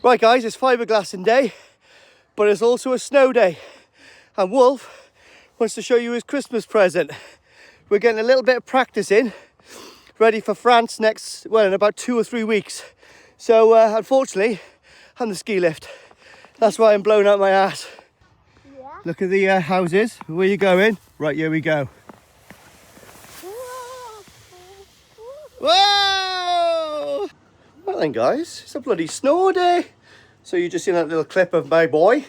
Right guys, it's fiberglassing day, but it's also a snow day. And Wolf wants to show you his Christmas present. We're getting a little bit of practice in, ready for France next, well, in about 2 or 3 weeks. So unfortunately, I'm the ski lift. That's why I'm blown out my ass. Yeah. Look at the houses. Where you going? Right, here we go. Whoa! Well then guys, it's a bloody snow day. So you just seen that little clip of my boy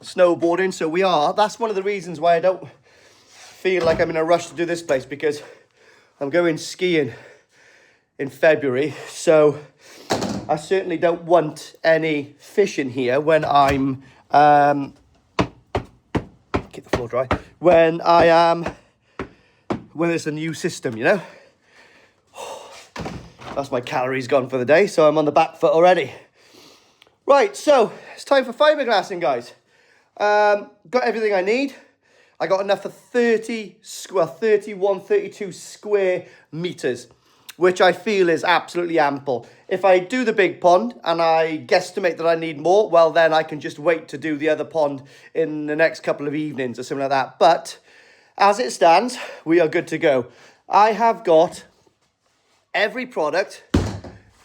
snowboarding. So we are. That's one of the reasons why I don't feel like I'm in a rush to do this place, because I'm going skiing in February. So I certainly don't want any fish in here when I'm keep the floor dry. When it's a new system, you know. That's my calories gone for the day, so I'm on the back foot already. Right, so it's time for fiberglassing, guys. Got everything I need. I got enough for 32 square meters, which I feel is absolutely ample. If I do the big pond and I guesstimate that I need more, well, then I can just wait to do the other pond in the next couple of evenings or something like that. But as it stands, we are good to go. I have got every product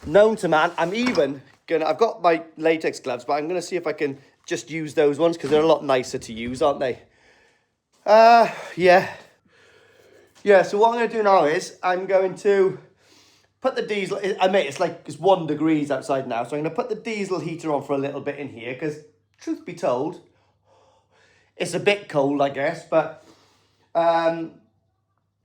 known to man. I've got my latex gloves, but I'm gonna see if I can just use those ones because they're a lot nicer to use, aren't they? Yeah, so what I'm gonna do now is I'm going to put the diesel, it's 1 degrees outside now, so I'm gonna put the diesel heater on for a little bit in here because, truth be told, it's a bit cold, I guess, but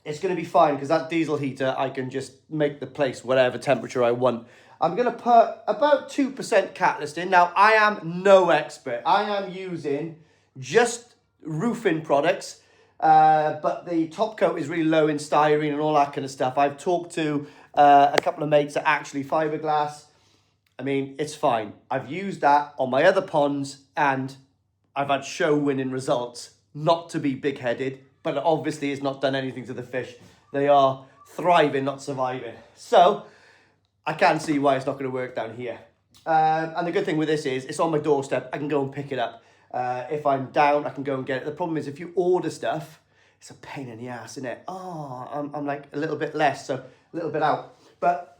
it's going to be fine because that diesel heater, I can just make the place whatever temperature I want. I'm going to put about 2% catalyst in. Now, I am no expert. I am using just roofing products, but the top coat is really low in styrene and all that kind of stuff. I've talked to a couple of mates that actually fiberglass. I mean, it's fine. I've used that on my other ponds and I've had show-winning results. Not to be big-headed, but obviously it's not done anything to the fish. They are thriving, not surviving. So I can see why it's not going to work down here. And the good thing with this is it's on my doorstep. I can go and pick it up. If I'm down, I can go and get it. The problem is if you order stuff, it's a pain in the ass, isn't it? Oh, I'm like a little bit less, so a little bit out. But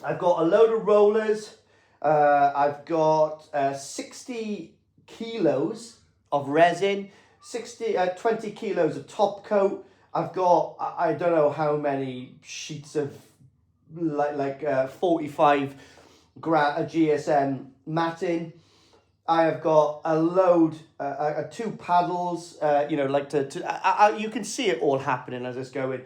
I've got a load of rollers. I've got 60 kilos of resin. 20 kilos of top coat. I've got, I don't know how many sheets of 45 GSM matting. I have got a load, 2 paddles, you can see it all happening as it's going.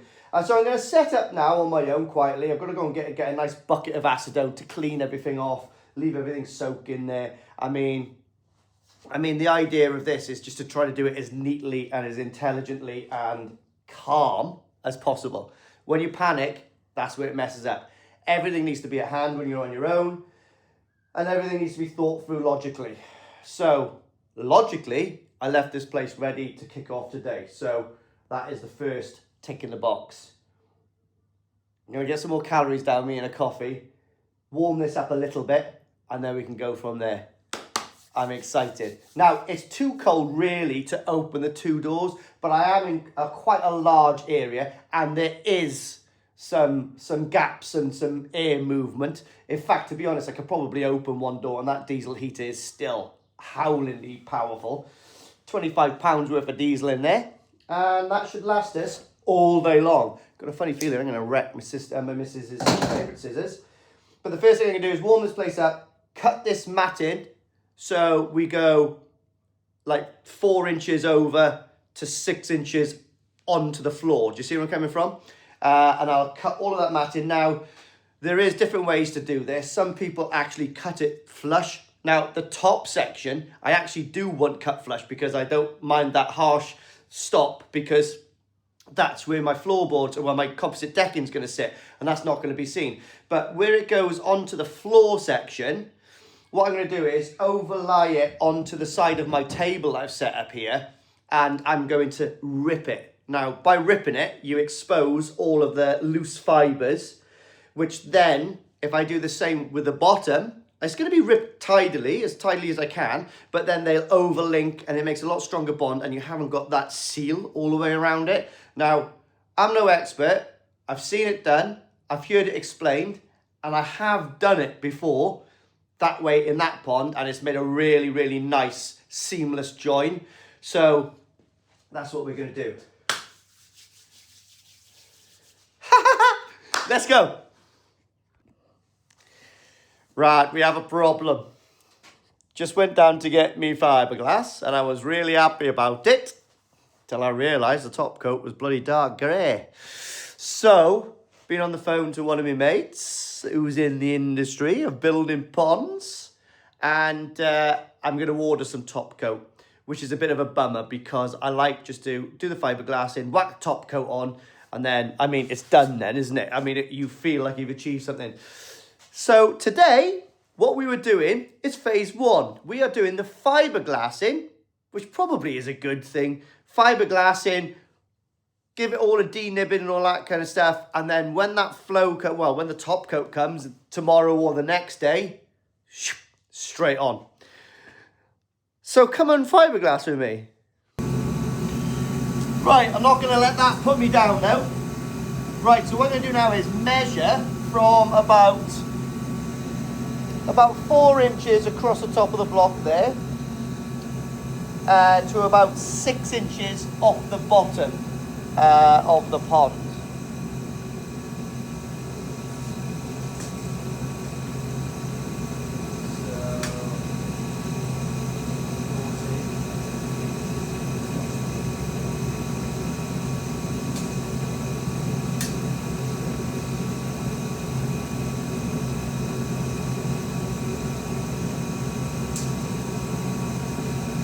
So I'm going to set up now on my own quietly. I've got to go and get a nice bucket of acetone to clean everything off, leave everything soak in there. I mean, the idea of this is just to try to do it as neatly and as intelligently and calm as possible. When you panic, that's where it messes up. Everything needs to be at hand when you're on your own, and everything needs to be thought through logically. So, logically, I left this place ready to kick off today. So, that is the first tick in the box. I'm going to get some more calories down me and a coffee, warm this up a little bit, and then we can go from there. I'm excited. Now, it's too cold really to open the 2 doors, but I am in quite a large area and there is some gaps and some air movement. In fact, to be honest, I could probably open 1 door and that diesel heater is still howlingly powerful. 25 pounds worth of diesel in there, and that should last us all day long. Got a funny feeling I'm going to wreck my missus's favourite scissors. But the first thing I'm going to do is warm this place up, cut this mat in. So we go like 4 inches over to 6 inches onto the floor. Do you see where I'm coming from? And I'll cut all of that mat in. Now, there is different ways to do this. Some people actually cut it flush. Now, the top section, I actually do want cut flush because I don't mind that harsh stop, because that's where my floorboards or where my composite decking is going to sit, and that's not going to be seen. But where it goes onto the floor section, what I'm going to do is overlay it onto the side of my table I've set up here, and I'm going to rip it. Now, by ripping it, you expose all of the loose fibres, which then, if I do the same with the bottom, It's going to be ripped tidily as I can, but then they'll overlink and it makes a lot stronger bond and you haven't got that seal all the way around it. Now, I'm no expert. I've seen it done. I've heard it explained and I have done it before that way in that pond and it's made a really, really nice seamless join. So that's what we're going to do. Let's go. Right, we have a problem. Just went down to get me fiberglass and I was really happy about it till I realised the top coat was bloody dark grey. So, been on the phone to one of my mates who's in the industry of building ponds and I'm going to order some top coat, which is a bit of a bummer because I like just to do the fiberglassing, whack the top coat on and then, I mean, it's done then, isn't it? I mean, you feel like you've achieved something. So today, what we were doing is phase 1. We are doing the fiberglassing, which probably is a good thing. Fiberglassing, give it all a denibbing and all that kind of stuff. And then when that flow coat, well, when the top coat comes tomorrow or the next day, straight on. So come on fiberglass with me. Right, I'm not going to let that put me down now. Right, so what I'm going to do now is measure from about 4 inches across the top of the block there to about 6 inches off the bottom of the pond.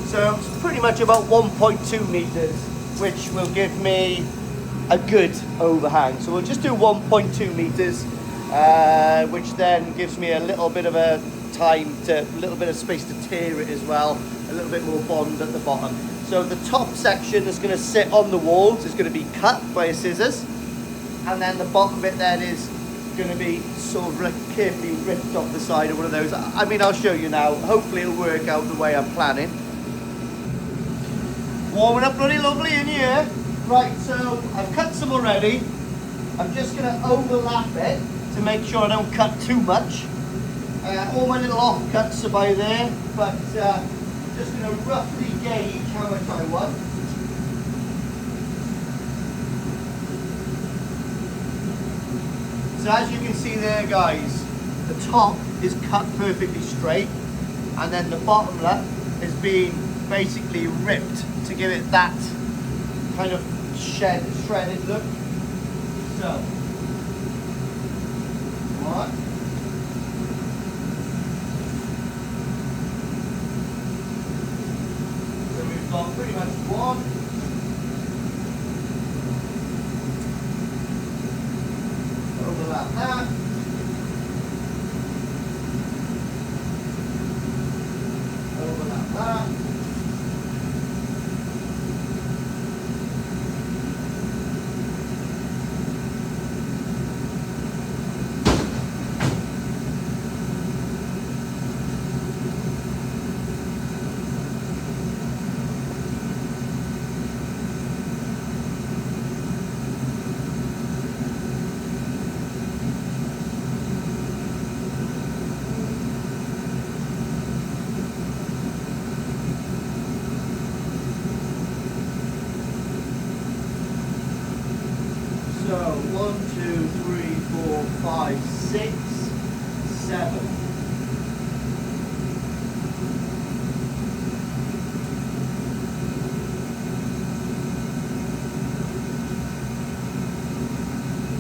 So it's pretty much about 1.2 meters, which will give me a good overhang. So we'll just do 1.2 meters, which then gives me a little bit of a little bit of space to tear it as well, a little bit more bond at the bottom. So the top section is going to sit on the walls, is going to be cut by a scissors, and then the bottom bit then is going to be sort of carefully ripped off the side of one of those. I mean, I'll show you now. Hopefully it'll work out the way I'm planning. Warming up bloody lovely in here. Right, so I've cut some already. I'm just going to overlap it to make sure I don't cut too much. All my little offcuts are by there, but just going to roughly gauge how much I want. So as you can see there, guys, the top is cut perfectly straight, and then the bottom lip is being basically ripped to give it that kind of shredded look. So, one. So we've got pretty much one. Overlap that. Overlap that. So 1, 2, 3, 4, 5, 6, 7.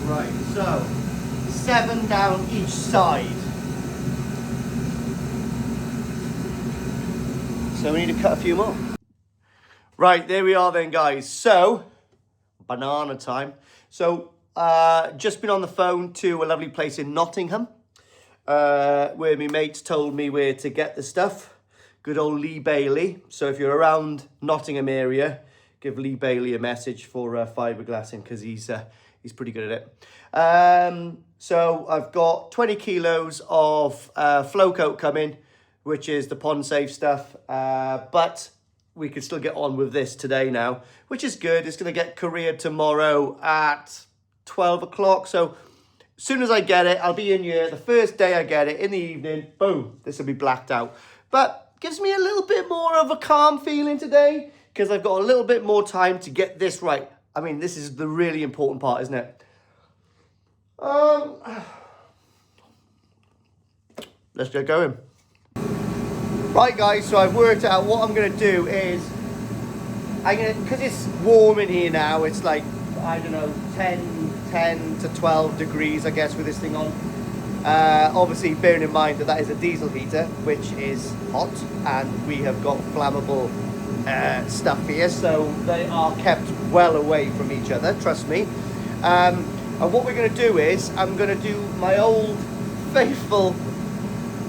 Right, so 7 down each side. So we need to cut a few more. Right, there we are then, guys. So, banana time. So, just been on the phone to a lovely place in Nottingham, where my mates told me where to get the stuff. Good old Lee Bailey. So if you're around Nottingham area, give Lee Bailey a message for fiberglassing, because he's He's pretty good at it. So I've got 20 kilos of flow coat coming, which is the pond safe stuff. But we can still get on with this today now, which is good. It's going to get couriered tomorrow at 12 o'clock. So as soon as I get it, I'll be in here. The first day I get it, in the evening, boom, this will be blacked out. But gives me a little bit more of a calm feeling today because I've got a little bit more time to get this right. I mean, this is the really important part, isn't it? Let's get going. Right, guys, so I've worked out what I'm going to do is, because it's warm in here now, it's like, I don't know, 10 to 12 degrees, I guess, with this thing on. Obviously, bearing in mind that that is a diesel heater, which is hot, and we have got flammable stuff here, so they are kept well away from each other, trust me. And what we're going to do is, I'm going to do my old faithful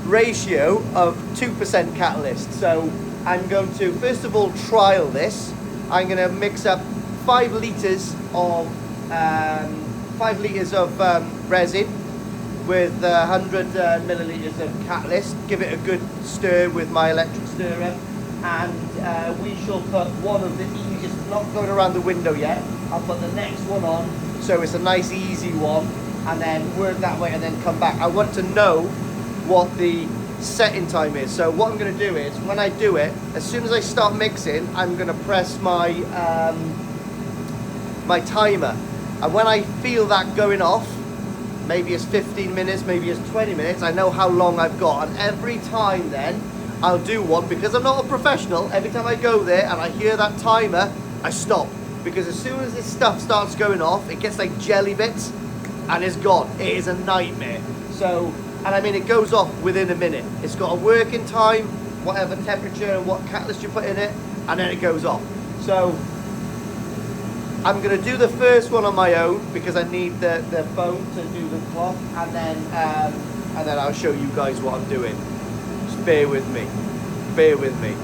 ratio of 2% catalyst. So I'm going to first of all trial this. I'm going to mix up 5 litres of resin with 100 millilitres of catalyst. Give it a good stir with my electric stirrer, and we shall put one of the easiest, not going around the window yet. I'll put the next one on, so it's a nice easy one, and then work that way and then come back. I want to know what the setting time is. So what I'm going to do is, when I do it, as soon as I start mixing, I'm going to press my my timer, and when I feel that going off, maybe it's 15 minutes, maybe it's 20 minutes, I know how long I've got, and every time then I'll do one, because I'm not a professional. Every time I go there and I hear that timer, I stop, because as soon as this stuff starts going off, it gets like jelly bits and it's gone. It is a nightmare. So, and I mean, it goes off within a minute. It's got a working time, whatever temperature and what catalyst you put in it, and then it goes off. So I'm going to do the first one on my own because I need the foam to do the cloth, and then I'll show you guys what I'm doing. Just bear with me. Bear with me.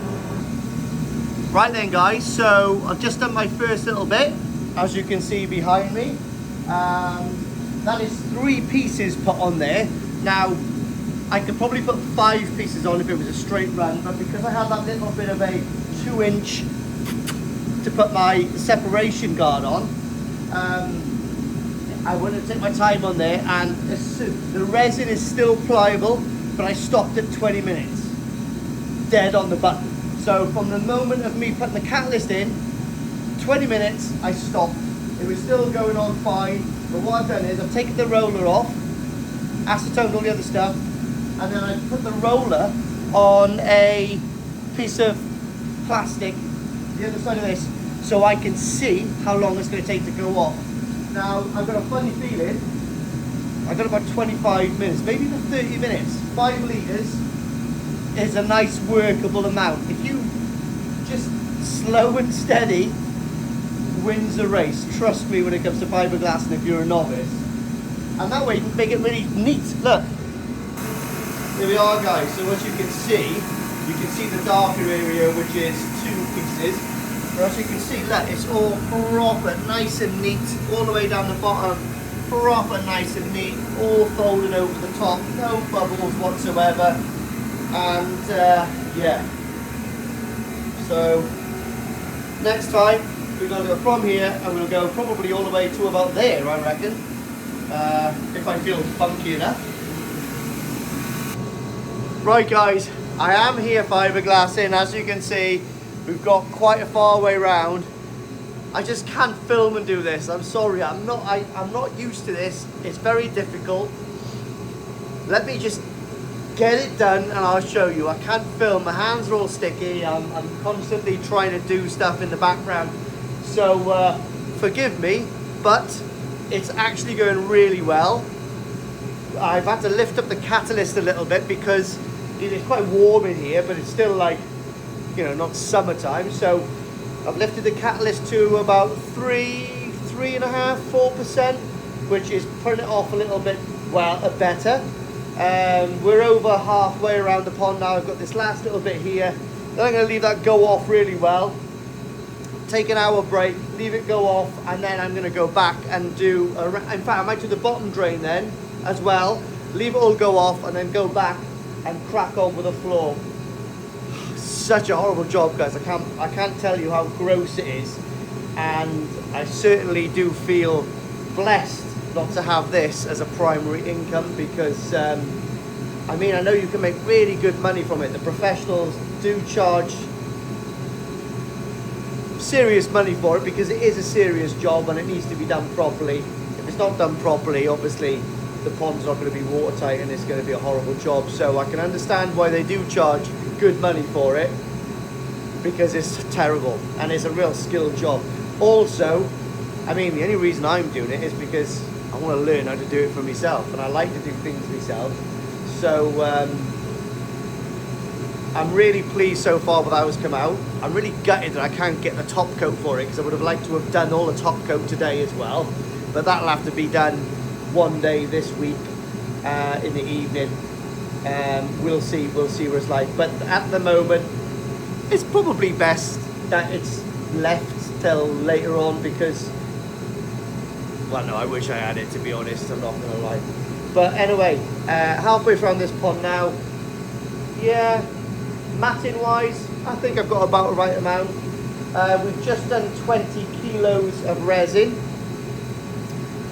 Right then, guys, so I've just done my first little bit, as you can see behind me. That is 3 pieces put on there. Now, I could probably put 5 pieces on if it was a straight run, but because I have that little bit of a 2-inch to put my separation guard on, I want to take my time on there, and the resin is still pliable, but I stopped at 20 minutes, dead on the button. So from the moment of me putting the catalyst in, 20 minutes, I stopped. It was still going on fine, but what I've done is I've taken the roller off, acetoned all the other stuff, and then I put the roller on a piece of plastic, the other side of this, so I can see how long it's going to take to go off. Now, I've got a funny feeling, I've got about 25 minutes, maybe even 30 minutes. 5 litres is a nice workable amount. If you just slow and steady wins the race, trust me, when it comes to fiberglassing if you're a novice. And that way you can make it really neat. Look, here we are, guys. So as you can see the darker area, which is 2 pieces. But as you can see, look, it's all proper, nice and neat, all the way down the bottom, proper, nice and neat, all folded over the top, no bubbles whatsoever. And yeah, so next time we're going to go from here and we'll go probably all the way to about there, I reckon, if I feel funky enough. Right, guys, I am here fiberglassing. As you can see, we've got quite a far way round. I just can't film and do this. I'm sorry, I'm not used to this. It's very difficult. Let me just get it done and I'll show you. I can't film, my hands are all sticky. I'm constantly trying to do stuff in the background. So forgive me, but it's actually going really well. I've had to lift up the catalyst a little bit because it's quite warm in here, but it's still like, you know, not summertime. So I've lifted the catalyst to about 3.5, 4%, which is putting it off a little bit, well, better. We're over halfway around the pond now. I've got this last little bit here. Then I'm going to leave that go off really well. take an hour break, leave it go off, and then I'm going to go back and do, in fact, I might do the bottom drain then as well, leave it all go off, and then go back and crack on with the floor. Such a horrible job, guys. I can't tell you how gross it is, and I certainly do feel blessed not to have this as a primary income, because I mean, I know you can make really good money from it. The professionals do charge serious money for it, because it is a serious job and it needs to be done properly. If it's not done properly, obviously the pond's not going to be watertight and it's going to be a horrible job. So I can understand why they do charge good money for it, because it's terrible and it's a real skilled job. Also, I mean, the only reason I'm doing it is because I want to learn how to do it for myself, and I like to do things myself. So I'm really pleased so far with how it's come out. I'm really gutted that I can't get the top coat for it, because I would have liked to have done all the top coat today as well, but that'll have to be done one day this week in the evening. We'll see what it's like, but at the moment it's probably best that it's left till later on, because, well, no, I wish I had it, to be honest, I'm not gonna lie. But anyway, halfway around this pond now. Yeah, matting wise, I think I've got about the right amount. We've just done 20 kilos of resin.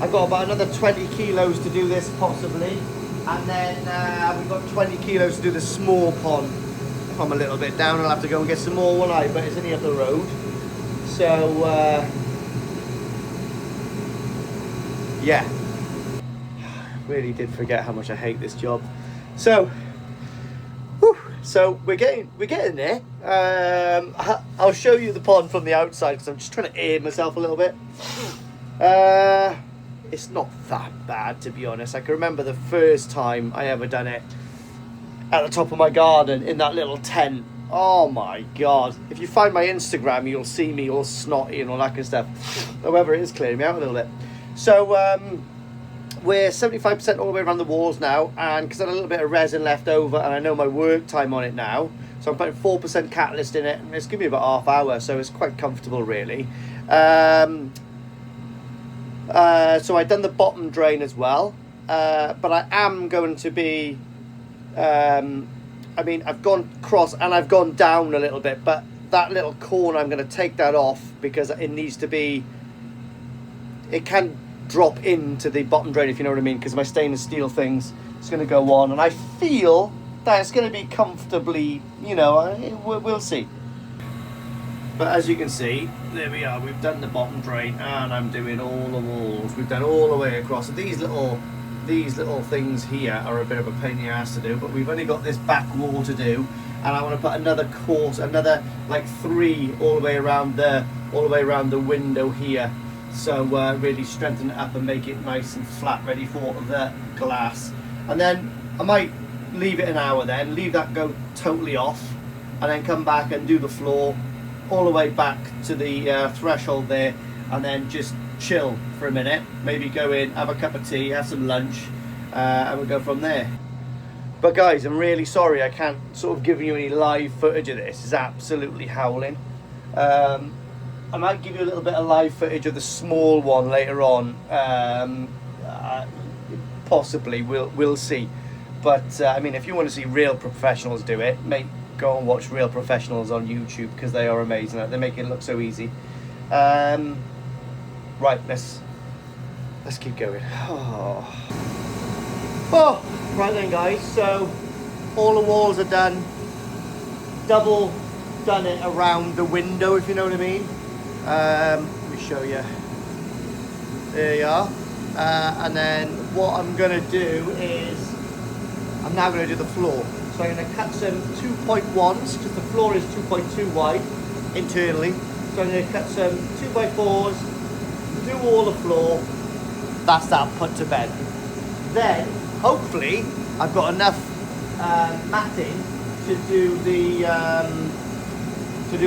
I've got about another 20 kilos to do this possibly, and then we've got 20 kilos to do the small pond. If I'm a little bit down, I'll have to go and get some more, won't I? But it's only up the road. So yeah, really did forget how much I hate this job. So so we're getting there. I'll show you the pond from the outside, because I'm just trying to air myself a little bit. It's not that bad, to be honest. I can remember the first time I ever done it at the top of my garden in that little tent. Oh my god, if you find my Instagram, you'll see me all snotty and all that kind of stuff. However, it is clearing me out a little bit. So we're 75% all the way around the walls now, and because I had a little bit of resin left over, and I know my work time on it now, so I'm putting 4% catalyst in it, and it's giving me about half hour, so it's quite comfortable really. So I've done the bottom drain as well, but I am going to be, I mean, I've gone across and I've gone down a little bit, but that little corner, I'm going to take that off, because it needs to be, it can drop into the bottom drain, if you know what I mean, because my stainless steel things, it's going to go on, and I feel that it's going to be comfortably, you know, we'll see. But as you can see, there we are, we've done the bottom drain, and I'm doing all the walls. We've done all the way across. So these little things here are a bit of a pain in the ass to do, but we've only got this back wall to do, and I want to put another course, another like 3 all the way around the window here. So really strengthen it up and make it nice and flat, ready for the glass. And then I might leave it an hour, then leave that go totally off, and then come back and do the floor all the way back to the threshold there, and then just chill for a minute, maybe go in, have a cup of tea, have some lunch, and we'll go from there. But guys, I'm really sorry I can't sort of give you any live footage of this. It's absolutely howling. I might give you a little bit of live footage of the small one later on, possibly, we'll see. But I mean, if you want to see real professionals do it, mate, go and watch real professionals on YouTube, because they are amazing. They make it look so easy. Right, let's keep going. Oh, right then, guys. So all the walls are done. Double done it around the window, if you know what I mean. Let me show you. There you are. And then what I'm gonna do is I'm now gonna do the floor. So I'm gonna cut some 2.1s, because the floor is 2.2 wide internally. So I'm gonna cut some 2x4s, do all the floor. That's that put to bed. Then hopefully I've got enough matting to do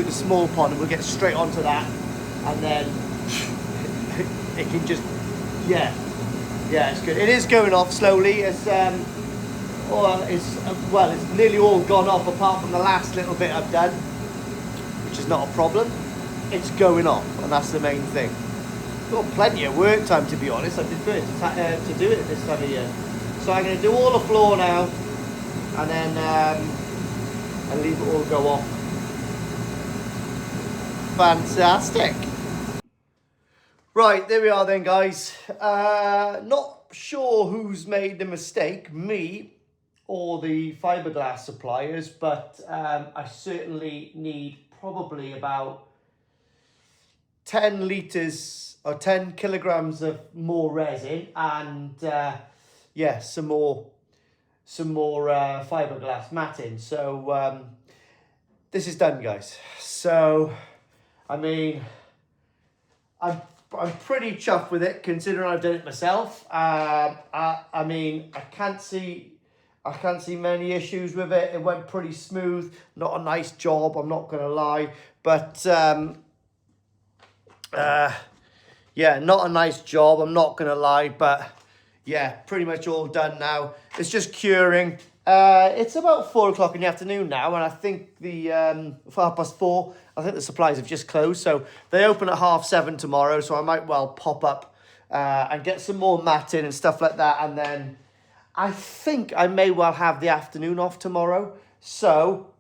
the small pond, and we'll get straight onto that, and then it can just, yeah, it's good. It is going off slowly. It's it's nearly all gone off, apart from the last little bit I've done, which is not a problem. it's going off, and that's the main thing. Got plenty of work time, to be honest. I prefer to do it this time of year. So I'm going to do all the floor now, and then and leave it all go off. Fantastic. Right, there we are then, guys. Not sure who's made the mistake, me or the fiberglass suppliers, but I certainly need probably about 10 litres or 10 kilograms of more resin and yeah, some more fiberglass matting. So this is done, guys. So I mean, I'm pretty chuffed with it, considering I've done it myself. I mean, I can't see many issues with it. It went pretty smooth. Not a nice job, I'm not gonna lie, but yeah, not a nice job, I'm not gonna lie, but yeah, pretty much all done now. It's just curing. It's about 4 o'clock in the afternoon now, and I think the 4:30, I think the supplies have just closed, so they open at 7:30 tomorrow, so I might well pop up and get some more matting and stuff like that, and then I think I may well have the afternoon off tomorrow, so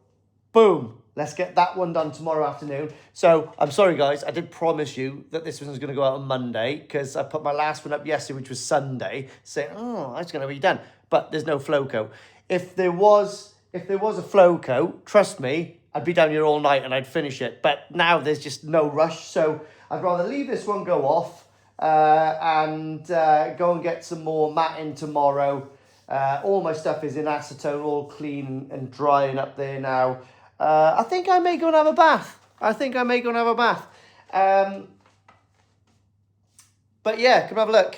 boom, let's get that one done tomorrow afternoon. So I'm sorry, guys, I did promise you that this one was going to go out on Monday, because I put my last one up yesterday, which was Sunday, saying, oh, it's going to be done, but there's no flow coat. If there was a flow coat, trust me, I'd be down here all night and I'd finish it. But now there's just no rush, so I'd rather leave this one go off and go and get some more matting tomorrow. All my stuff is in acetone, all clean and drying up there now. I think I may go and have a bath. But yeah, come have a look.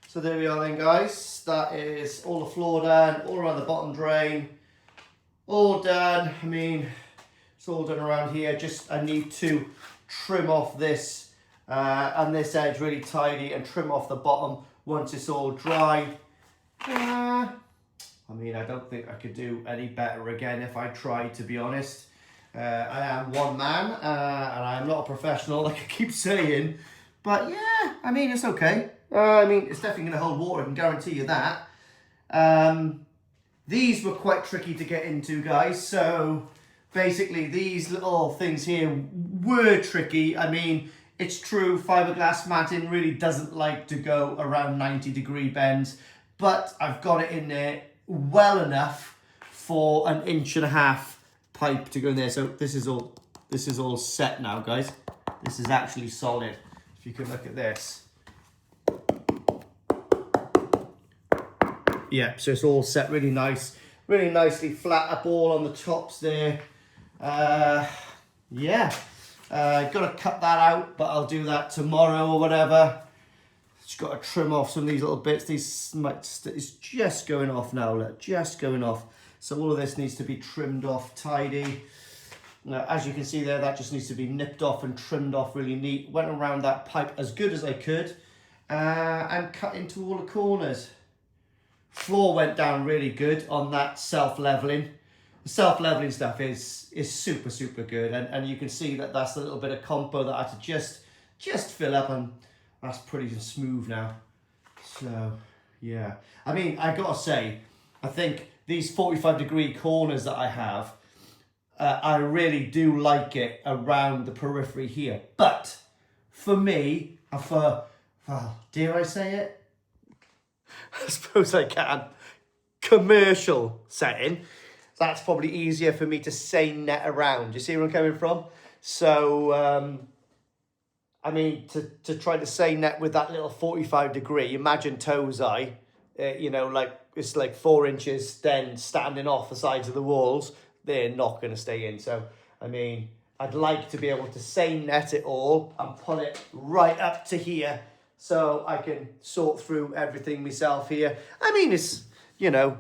So there we are then, guys. That is all the floor done, all around the bottom drain. All done. I mean, it's all done around here. Just I need to trim off this and this edge really tidy and trim off the bottom once it's all dry. I mean, I don't think I could do any better again if I tried, to be honest. I am one man and I'm not a professional, like I keep saying. But yeah, I mean, it's okay. I mean, it's definitely going to hold water, I can guarantee you that. These were quite tricky to get into, guys. So basically, these little things here were tricky. I mean, it's true, fiberglass matting really doesn't like to go around 90-degree bends, but I've got it in there well enough for an 1.5-inch pipe to go in there. So this is all set now, guys. This is actually solid. If you can look at this. Yeah, so it's all set really nice, really nicely flat up all on the tops there. Yeah, got to cut that out, but I'll do that tomorrow or whatever. Just got to trim off some of these little bits. It's just going off now, look, just going off. So all of this needs to be trimmed off tidy. Now, as you can see there, that just needs to be nipped off and trimmed off really neat. Went around that pipe as good as I could and cut into all the corners. Floor went down really good on that self-leveling. The self-leveling stuff is super, super good. And you can see that that's a little bit of compo that I had to just fill up, and that's pretty smooth now. So, yeah. I mean, I gotta say, I think these 45-degree corners that I have, I really do like it around the periphery here. But for me, and for, dare I say it? I suppose I can. Commercial setting, that's probably easier for me to seine net around. You see where I'm coming from? So, I mean, to try to seine net with that little 45-degree, imagine toes eye, you know, like it's like 4 inches then standing off the sides of the walls. They're not going to stay in. So, I mean, I'd like to be able to seine net it all and pull it right up to here, so I can sort through everything myself here. I mean, it's, you know,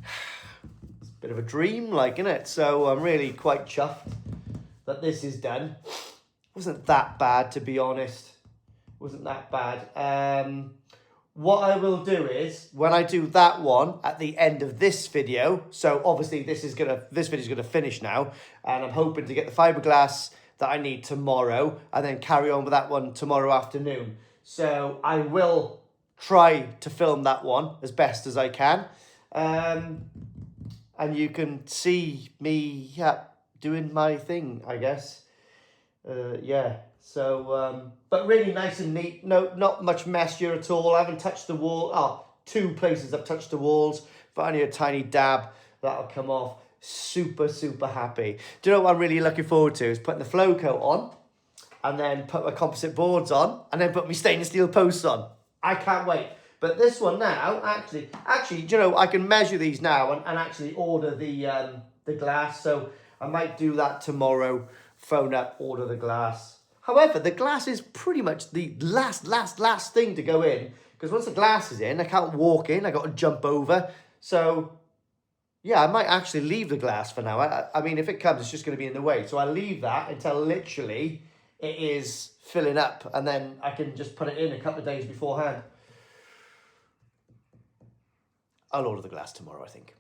it's a bit of a dream, like, isn't it? So I'm really quite chuffed that this is done. Wasn't that bad, to be honest. Wasn't that bad. What I will do is, when I do that one at the end of this video, so obviously this video's gonna finish now, and I'm hoping to get the fiberglass that I need tomorrow, and then carry on with that one tomorrow afternoon. So I will try to film that one as best as I can. And you can see me doing my thing, I guess. Yeah, so, but really nice and neat. No, not much messier at all. I haven't touched the wall. Oh, 2 places I've touched the walls, but only a tiny dab. That'll come off. Super, super happy. Do you know what I'm really looking forward to is putting the flow coat on, and then put my composite boards on, and then put my stainless steel posts on. I can't wait. But this one now, actually, do you know, I can measure these now and actually order the glass. So I might do that tomorrow. Phone up, order the glass. However, the glass is pretty much the last thing to go in, because once the glass is in, I can't walk in. I got to jump over. So yeah, I might actually leave the glass for now. I mean, if it comes, it's just going to be in the way. So I'll leave that until literally it is filling up, and then I can just put it in a couple of days beforehand. I'll order the glass tomorrow, I think.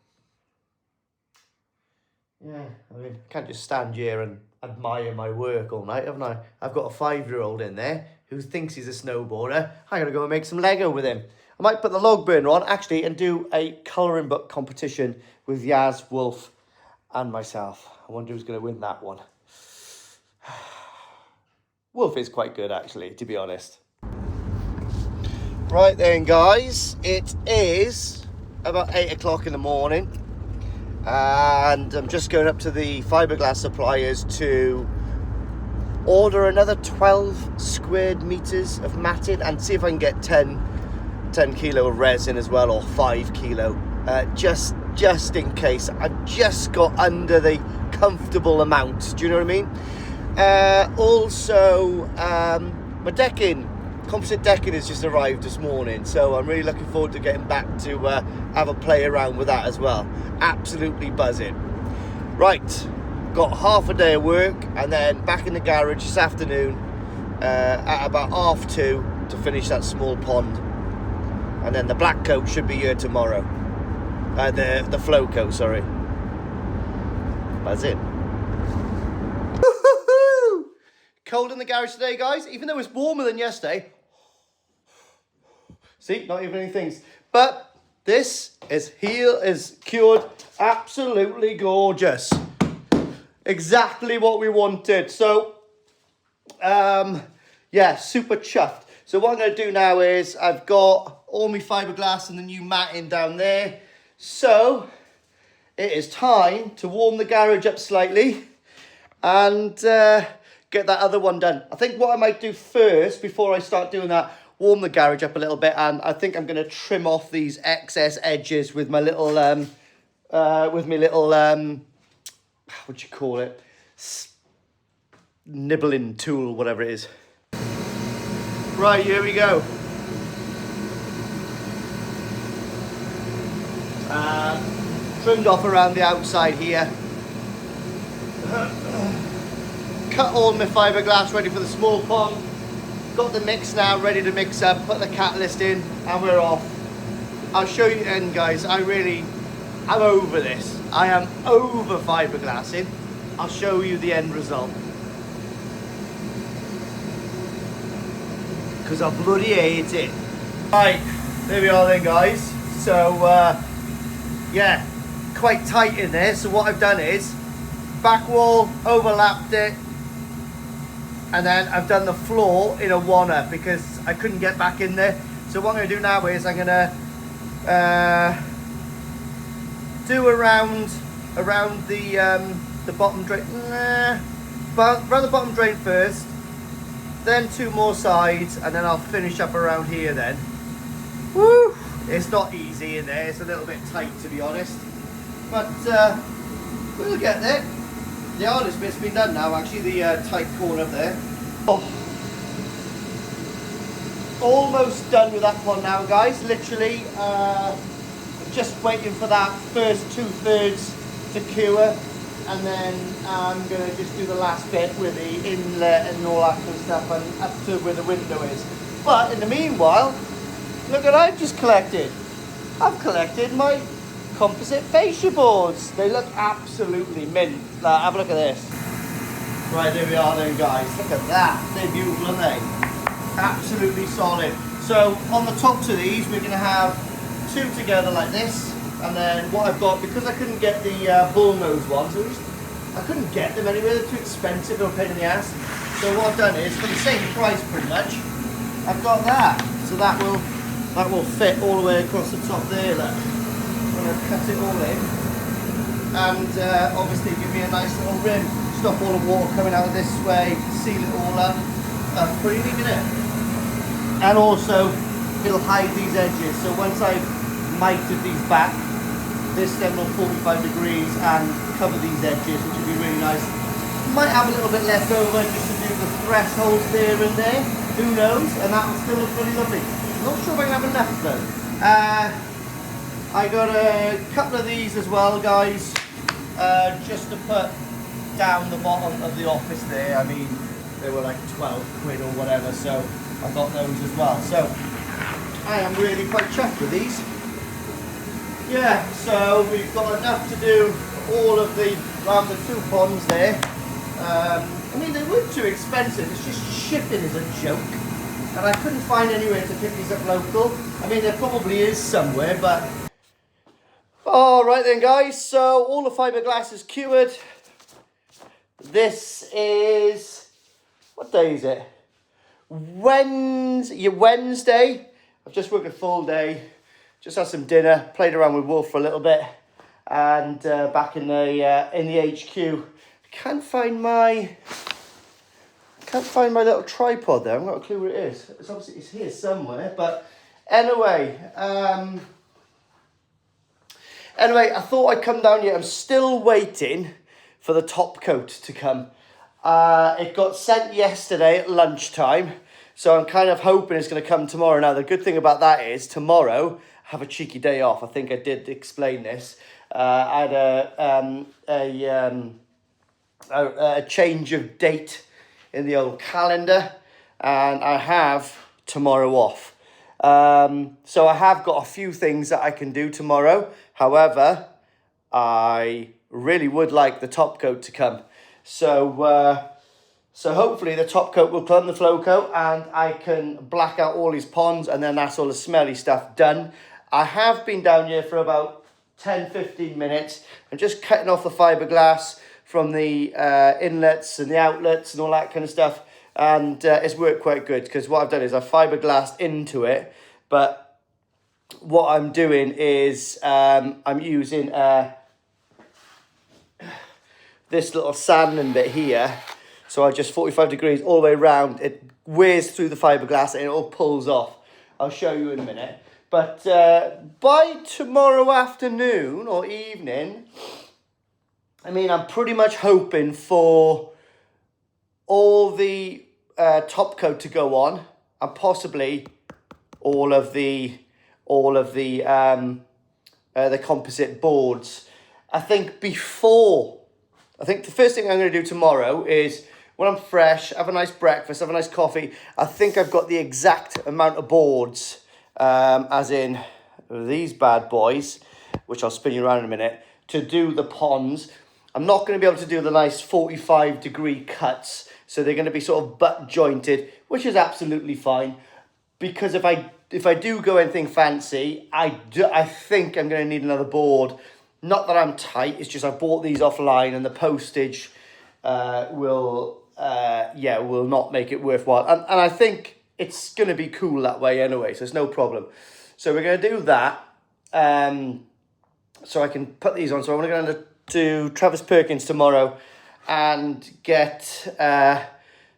Yeah, I mean, I can't just stand here and admire my work all night, haven't I? I've got a 5-year-old in there who thinks he's a snowboarder. I gotta go and make some Lego with him. I might put the log burner on, actually, and do a colouring book competition with Yaz, Wolf, and myself. I wonder who's going to win that one. Wolf is quite good, actually, to be honest. Right then, guys. It is about 8 o'clock in the morning. And I'm just going up to the fiberglass suppliers to order another 12 squared meters of matting and see if I can get 10 kilo of resin as well, or 5 kilo, just in case. I've just got under the comfortable amount, do you know what I mean? Also, my decking, composite decking has just arrived this morning, so I'm really looking forward to getting back to have a play around with that as well. Absolutely buzzing. Right, got half a day of work, and then back in the garage this afternoon at about 2:30 to finish that small pond. And then the black coat should be here tomorrow. The flow coat, sorry. That's it. Cold in the garage today, guys, even though it's warmer than yesterday. See, not even any things. But this is cured. Absolutely gorgeous. Exactly what we wanted. So, yeah, super chuffed. So what I'm going to do now is I've got all my fiberglass and the new matting down there. So it is time to warm the garage up slightly and get that other one done. I think what I might do first, before I start doing that, warm the garage up a little bit, and I think I'm going to trim off these excess edges with my little, what do you call it? Nibbling tool, whatever it is. Right, here we go. Trimmed off around the outside here. Cut all my fiberglass ready for the small pond. Got the mix now ready to mix up. Put the catalyst in and we're off. I'll show you then, guys. I'm over this. I am over fiberglassing. I'll show you the end result. Because I bloody hate it. Right, there we are then, guys. So, yeah, quite tight in there. So what I've done is, back wall, overlapped it, and then I've done the floor in a one-up because I couldn't get back in there. So what I'm going to do now is I'm going to do around the bottom drain, around the bottom drain first, then 2 more sides, and then I'll finish up around here then. Woo! It's not easy in there, it's a little bit tight to be honest, but we'll get there. The hardest bit's been done now, actually, the tight corner up there. Oh. Almost done with that one now, guys. Literally, just waiting for that first 2/3 to cure, and then I'm going to just do the last bit with the inlet and all that kind of stuff, and up to where the window is. But in the meanwhile, look what I've just collected. I've collected my composite fascia boards. They look absolutely mint. Have a look at this. Right, there we are then, guys. Look at that. They're beautiful, aren't they? Absolutely solid. So on the tops of these, we're going to have two together like this. And then what I've got, because I couldn't get the bullnose ones, I couldn't get them anywhere. They're too expensive or a pain in the ass. So what I've done is, for the same price pretty much, I've got that. So that will fit all the way across the top there. Look. I'm going to cut it all in. And obviously give me a nice little rim. Stop all the water coming out of this way, seal it all up. Pretty neat, isn't it? And also, it'll hide these edges. So once I've mited these back, this then will 45 degrees and cover these edges, which will be really nice. Might have a little bit left over just to do the thresholds there and there. Who knows? And that will still look really lovely. Not sure if I can have enough though. I got a couple of these as well, guys, just to put down the bottom of the office there. I mean, they were like 12 quid or whatever, so I got those as well. So I am really quite chuffed with these. Yeah, so we've got enough to do all of the around the 2 ponds there. I mean, they weren't too expensive. It's just shipping is a joke, and I couldn't find anywhere to pick these up local. I mean, there probably is somewhere, but all right then, guys. So all the fiberglass is cured. This is, what day is it? Wednesday. I've just worked a full day. Just had some dinner, played around with Wolf for a little bit, and back in the HQ. Can't find my little tripod there. I've got a clue where it is. It's obviously here somewhere. But anyway, I thought I'd come down here. I'm still waiting for the top coat to come. It got sent yesterday at lunchtime, so I'm kind of hoping it's going to come tomorrow. Now, the good thing about that is tomorrow I have a cheeky day off. I think I did explain this. I had a change of date in the old calendar, and I have tomorrow off. So I have got a few things that I can do tomorrow. However, I really would like the top coat to come. So hopefully the top coat will come, the flow coat, and I can black out all these ponds, and then that's all the smelly stuff done. I have been down here for about 10-15 minutes. I'm just cutting off the fiberglass from the inlets and the outlets and all that kind of stuff, and it's worked quite good, because what I've done is I've fiberglassed into it, but what I'm doing is I'm using this little sanding bit here. So I just 45 degrees all the way around. It wears through the fiberglass and it all pulls off. I'll show you in a minute. But by tomorrow afternoon or evening, I mean, I'm pretty much hoping for all the top coat to go on, and possibly all of the composite boards. I think the first thing I'm going to do tomorrow is, when I'm fresh, have a nice breakfast, have a nice coffee. I think I've got the exact amount of boards, as in these bad boys, which I'll spin you around in a minute, to do the ponds. I'm not going to be able to do the nice 45-degree cuts, so they're going to be sort of butt jointed, which is absolutely fine. Because if I do go anything fancy, I think I'm going to need another board. Not that I'm tight, it's just I bought these offline, and the postage will not make it worthwhile. And I think it's going to be cool that way anyway, so it's no problem. So we're going to do that, so I can put these on. So I'm going to do Travis Perkins tomorrow and get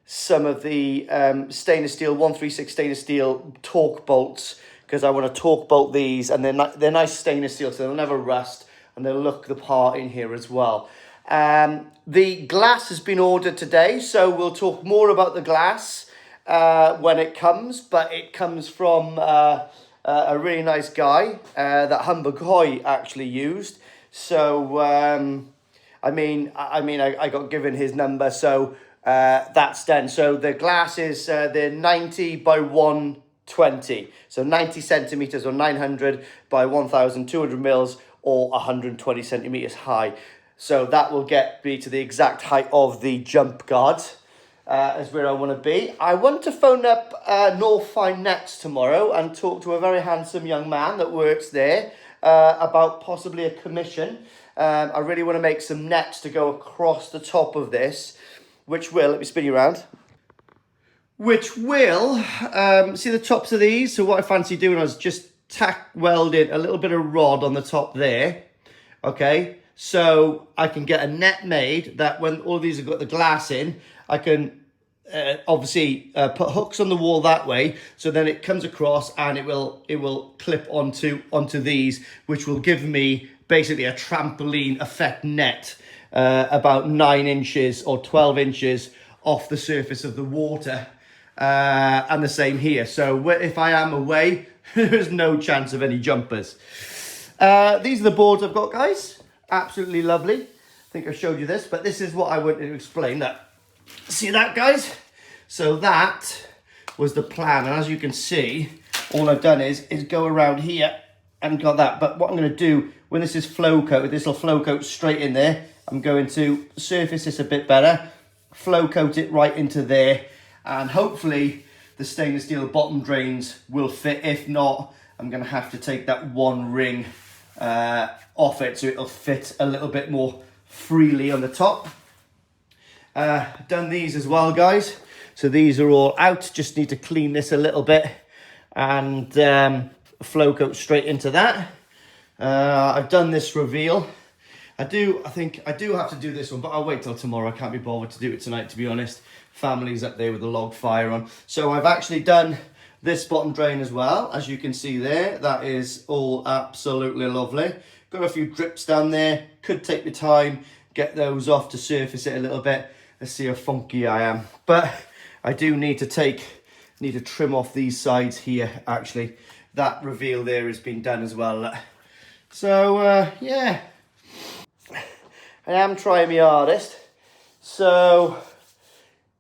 some of the stainless steel, 136 stainless steel torque bolts, because I want to torque bolt these, and they're nice stainless steel, so they'll never rust, and they'll look the part in here as well. The glass has been ordered today, so we'll talk more about the glass when it comes, but it comes from a really nice guy that Humbergoy actually used. So I got given his number, so that's done. So the glass is they're 90 by 120, so 90 centimeters or 900 by 1,200 mils, or 120 centimeters high. So that will get me to the exact height of the jump guard. Is where I want to be. I want to phone up North Fine Nets tomorrow and talk to a very handsome young man that works there about possibly a commission. I really want to make some nets to go across the top of this, which will, let me spin you around, which will, see the tops of these? So what I fancy doing is just tack welding a little bit of rod on the top there, okay? So I can get a net made that when all of these have got the glass in, I can obviously put hooks on the wall that way, so then it comes across and it will clip onto these, which will give me basically a trampoline effect net about 9 inches or 12 inches off the surface of the water, and the same here. So if I am away, there's no chance of any jumpers. These are the boards I've got, guys. Absolutely lovely. I think I showed you this, but this is what I wanted to explain. That, see that, guys? So that was the plan, and as you can see, all I've done is go around here and got that. But what I'm going to do when this is flow coated, this will flow coat straight in there. I'm going to surface this a bit better, flow coat it right into there, and hopefully the stainless steel bottom drains will fit. If not, I'm going to have to take that one ring off it so it'll fit a little bit more freely on the top. Done these as well, guys. So these are all out. Just need to clean this a little bit and flow coat straight into that. I've done this reveal. I think I do have to do this one, but I'll wait till tomorrow. I can't be bothered to do it tonight, to be honest. Family's up there with the log fire on. So I've actually done this bottom drain as well, as you can see there. That is all absolutely lovely. Got a few drips down there. Could take the time, get those off to surface it a little bit. Let's see how funky I am. But I do need to trim off these sides here, actually. That reveal there has been done as well. So, yeah. I am trying my hardest. So,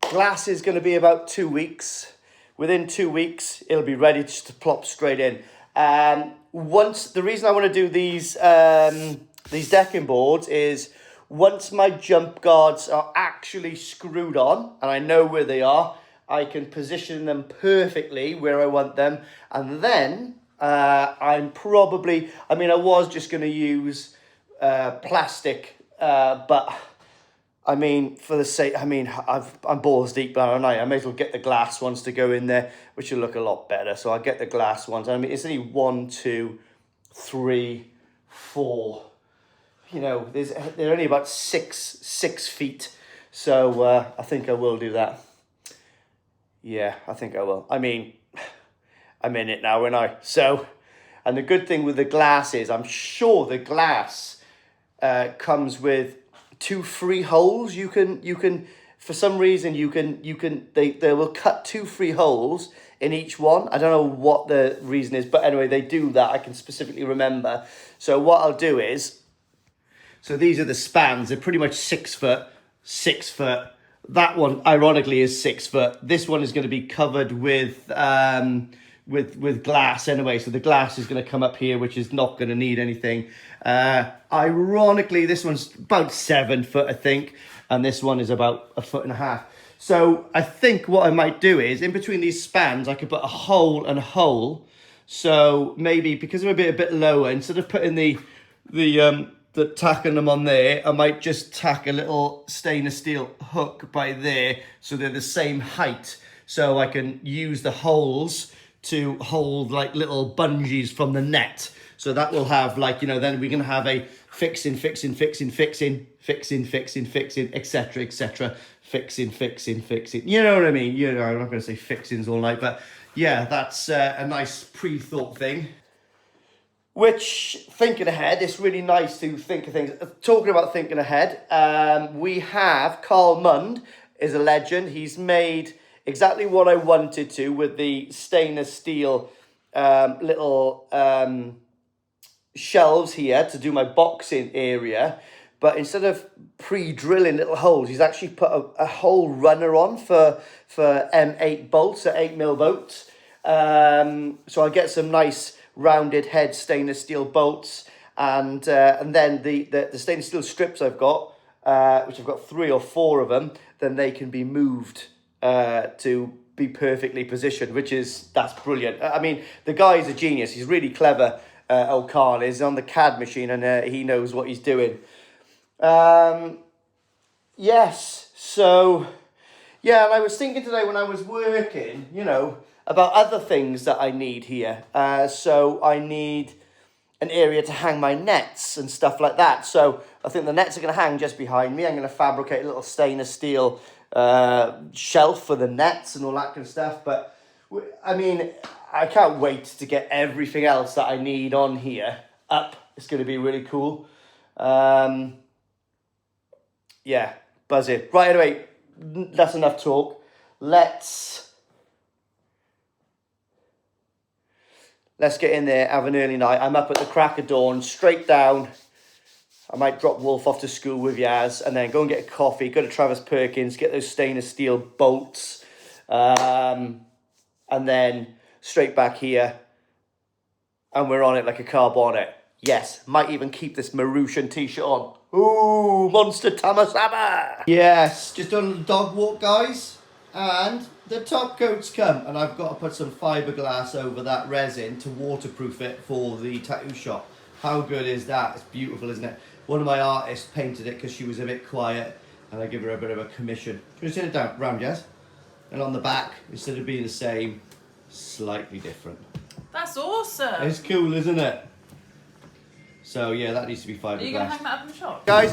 glass is going to be about 2 weeks. Within 2 weeks, it'll be ready just to plop straight in. The reason I want to do these decking boards is once my jump guards are actually screwed on, and I know where they are, I can position them perfectly where I want them. And then I was just going to use plastic, but I mean, for the sake, I'm balls deep, aren't I? I may as well get the glass ones to go in there, which will look a lot better. So I'll get the glass ones. I mean, it's only 1, 2, 3, 4. You know, they're only about six feet. So I think I will do that. Yeah, I think I will. I mean, I'm in it now, aren't I? So, and the good thing with the glass is, I'm sure the glass comes with 2 free holes. You can for some reason they will cut 2 free holes in each one. I don't know what the reason is, but anyway, they do that. I can specifically remember. So what I'll do is, so these are the spans. They're pretty much 6 foot, 6 foot. That one, ironically, is 6 foot. This one is going to be covered with glass anyway. So the glass is going to come up here, which is not going to need anything. Ironically, this one's about 7 foot, I think, and this one is about 1.5 foot. So I think what I might do is, in between these spans, I could put a hole and a hole. So maybe because I'm a bit lower, instead of putting the tacking them on there, I might just tack a little stainless steel hook by there, so they're the same height. So I can use the holes to hold like little bungees from the net. So that will have, like, you know, then we're going to have a fixing, etc., etc. Fixing. You know what I mean? You know, I'm not going to say fixings all night, but yeah, that's a nice pre-thought thing. Which, thinking ahead, it's really nice to think of things. Talking about thinking ahead, we have Carl Mund is a legend. He's made exactly what I wanted to with the stainless steel little shelves here to do my boxing area. But instead of pre-drilling little holes, he's actually put a hole runner on for M8 bolts, 8mm bolts. So I get some nice rounded head stainless steel bolts, and then the stainless steel strips I've got, which I've got 3 or 4 of them, then they can be moved to be perfectly positioned, that's brilliant. I mean, the guy's a genius. He's really clever, old Carl is, on the CAD machine, and he knows what he's doing. Yes, so, yeah, and I was thinking today when I was working, you know, about other things that I need here. So I need an area to hang my nets and stuff like that. So I think the nets are going to hang just behind me. I'm going to fabricate a little stainless steel shelf for the nets and all that kind of stuff. But I mean, I can't wait to get everything else that I need on here up. It's going to be really cool. Yeah, buzzing. Right, anyway, that's enough talk. Let's get in there, have an early night. I'm up at the crack of dawn, straight down. I might drop Wolf off to school with Yaz, and then go and get a coffee, go to Travis Perkins, get those stainless steel bolts, and then straight back here, and we're on it like a car bonnet. Yes, might even keep this Mauritian t-shirt on. Ooh, Monster Tamasaba! Yes, just done a dog walk, guys, and the top coat's come, and I've got to put some fiberglass over that resin to waterproof it for the tattoo shop. How good is that? It's beautiful, isn't it? One of my artists painted it because she was a bit quiet, and I give her a bit of a commission. Can you sit it down, round, Jazz? And on the back, instead of being the same, slightly different. That's awesome. It's cool, isn't it? So yeah, that needs to be fiberglass. Are you going to hang that up in the shop? Guys,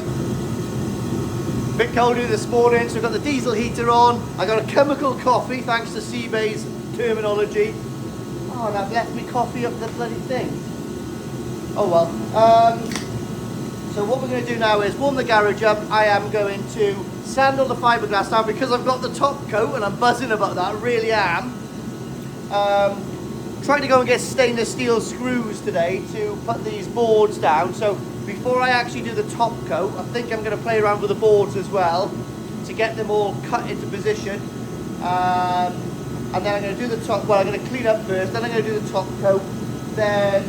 bit colder this morning, so we've got the diesel heater on. I got a chemical coffee, thanks to Seabay's terminology. Oh, and I've left me coffee up the bloody thing. Oh well. So what we're going to do now is warm the garage up. I am going to sand all the fiberglass down because I've got the top coat and I'm buzzing about that, I really am. Trying to go and get stainless steel screws today to put these boards down. So before I actually do the top coat, I think I'm going to play around with the boards as well to get them all cut into position. And then I'm going to do the top, well, I'm going to clean up first, then I'm going to do the top coat. Then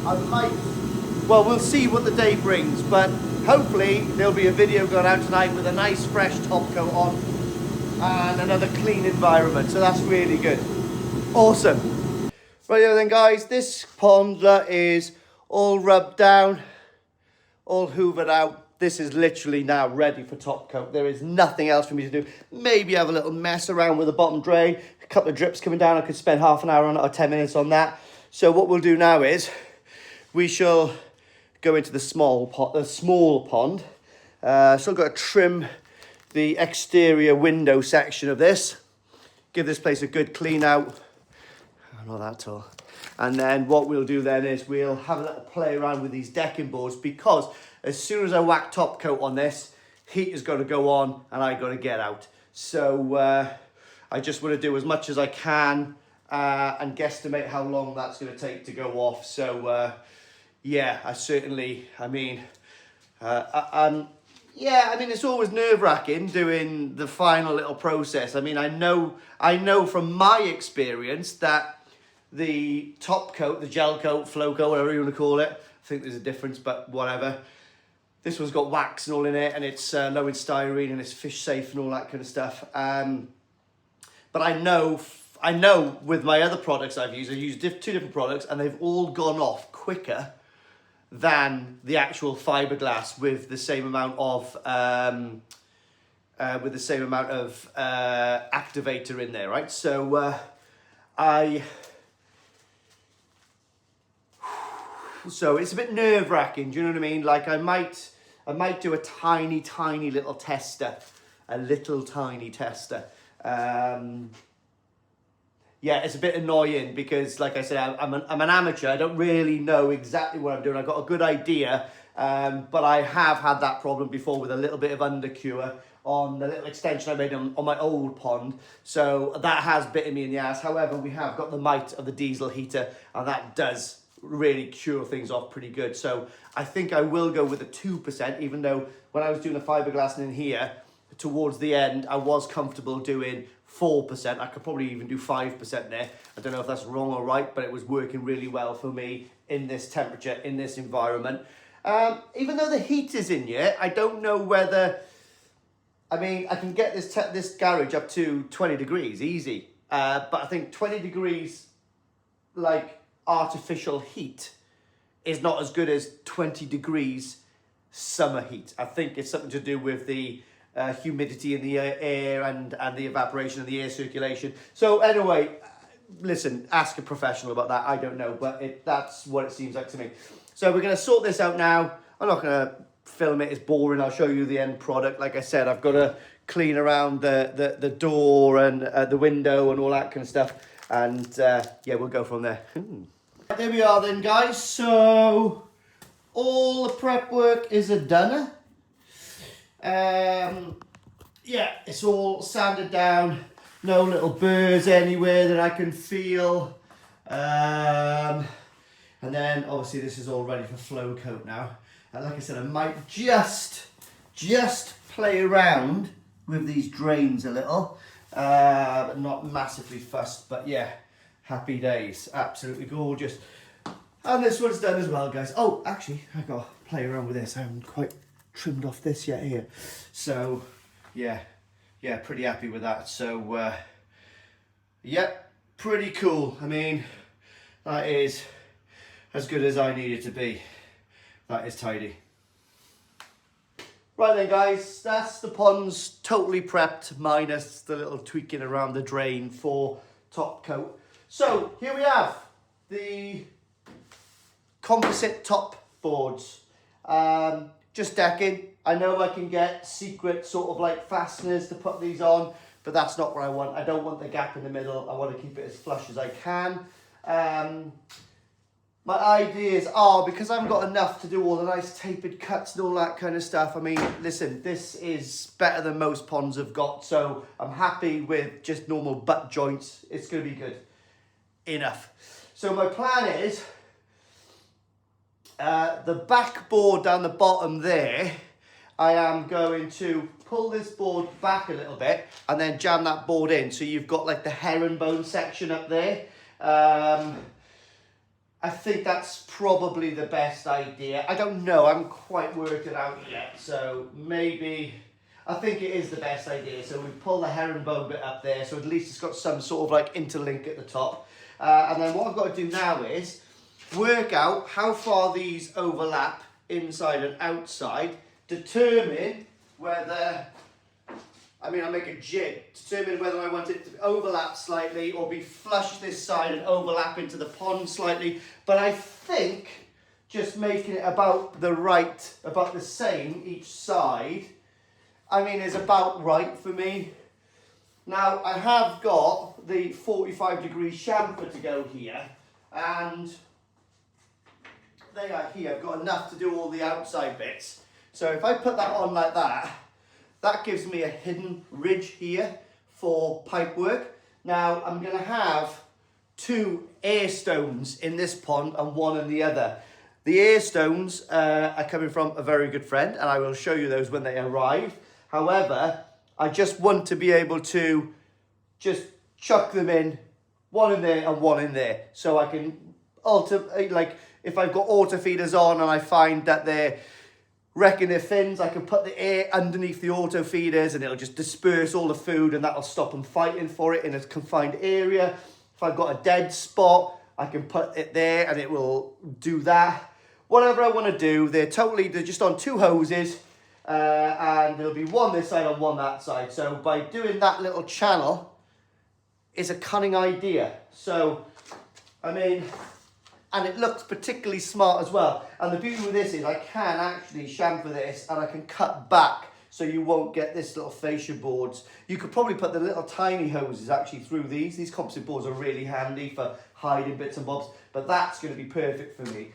I might, well, we'll see what the day brings, but hopefully there'll be a video going out tonight with a nice fresh top coat on and another clean environment. So that's really good. Awesome. Right then, guys, this pond is all rubbed down, all hoovered out. This is literally now ready for top coat. There is nothing else for me to do. Maybe have a little mess around with the bottom drain. A couple of drips coming down. I could spend half an hour on it or 10 minutes on that. So what we'll do now is we shall go into the small pond. So I've got to trim the exterior window section of this. Give this place a good clean out. Not that tall. And then what we'll do then is we'll have a little play around with these decking boards, because as soon as I whack top coat on this, heat is going to go on and I got to get out. So I just want to do as much as I can and guesstimate how long that's going to take to go off. So yeah, it's always nerve-wracking doing the final little process. I mean, I know from my experience that the top coat, the gel coat, flow coat, whatever you want to call it, I think there's a difference, but whatever. This one's got wax and all in it, and it's low in styrene, and it's fish safe and all that kind of stuff. But I know with my other products I've used 2 different products, and they've all gone off quicker than the actual fiberglass with the same amount of activator in there, right? So it's a bit nerve-wracking, do you know what I mean? Like I might do a tiny little tester, yeah, it's a bit annoying because, like I said, I'm an amateur. I don't really know exactly what I'm doing. I've got a good idea, but I have had that problem before with a little bit of undercure on the little extension I made on my old pond. So that has bitten me in the ass. However, we have got the might of the diesel heater, and that does really cure things off pretty good. So I think I will go with a 2%, even though when I was doing the fiberglassing in here, towards the end, I was comfortable doing 4%. I could probably even do 5% there. I don't know if that's wrong or right, but it was working really well for me in this temperature, in this environment. Even though the heat is in here, I don't know whether, I mean, I can get this garage up to 20 degrees, easy. But I think 20 degrees, like artificial heat, is not as good as 20 degrees summer heat. I think it's something to do with the humidity in the air and the evaporation of the air circulation. So anyway, listen, ask a professional about that. I don't know, but that's what it seems like to me. So we're going to sort this out now. I'm not going to film it. It's boring. I'll show you the end product. Like I said, I've got to clean around the door and the window and all that kind of stuff. And yeah, we'll go from there. There we are then, guys. So all the prep work is done. Yeah, it's all sanded down. No little burrs anywhere that I can feel. And then obviously this is all ready for flow coat now. And like I said, I might just play around with these drains a little, but not massively fussed. But yeah, happy days, absolutely gorgeous. And this one's done as well, guys. Oh, actually, I got to play around with this. I haven't quite trimmed off this yet here. So yeah, pretty happy with that. So yeah, pretty cool. I mean, that is as good as I need it to be. That is tidy. Right then, guys, that's the ponds totally prepped, minus the little tweaking around the drain for top coat. So here we have the composite top boards. Just decking. I know I can get secret sort of like fasteners to put these on, but that's not what I want. I don't want the gap in the middle. I want to keep it as flush as I can. My ideas are, because I haven't got enough to do all the nice tapered cuts and all that kind of stuff. I mean, listen, this is better than most ponds have got, so I'm happy with just normal butt joints. It's going to be good enough. So my plan is the back board down the bottom there, I am going to pull this board back a little bit and then jam that board in, so you've got like the herringbone section up there. I think that's probably the best idea. I don't know, I haven't quite worked it out yet, so maybe, I think it is the best idea. So we pull the herringbone bit up there, so at least it's got some sort of like interlink at the top. And then what I've got to do now is work out how far these overlap inside and outside, determine whether, I mean, I make a jig, determine whether I want it to overlap slightly or be flush this side and overlap into the pond slightly. But I think just making it about the same each side, I mean, is about right for me. Now, I have got the 45-degree chamfer to go here, and they are here. I've got enough to do all the outside bits. So if I put that on like that, that gives me a hidden ridge here for pipe work. Now I'm going to have 2 air stones in this pond and 1 in the other. The air stones are coming from a very good friend, and I will show you those when they arrive. However, I just want to be able to just chuck them in, 1 in there and 1 in there. So I can like if I've got auto feeders on and I find that they're wrecking their fins, I can put the air underneath the auto feeders and it'll just disperse all the food, and that'll stop them fighting for it in a confined area. If I've got a dead spot, I can put it there and it will do that. Whatever I want to do, they're just on 2 hoses, and there'll be 1 this side and 1 that side. So by doing that little channel is a cunning idea. So, I mean, and it looks particularly smart as well. And the beauty with this is I can actually chamfer this and I can cut back so you won't get this little fascia boards. You could probably put the little tiny hoses actually through these. These composite boards are really handy for hiding bits and bobs, but that's going to be perfect for me.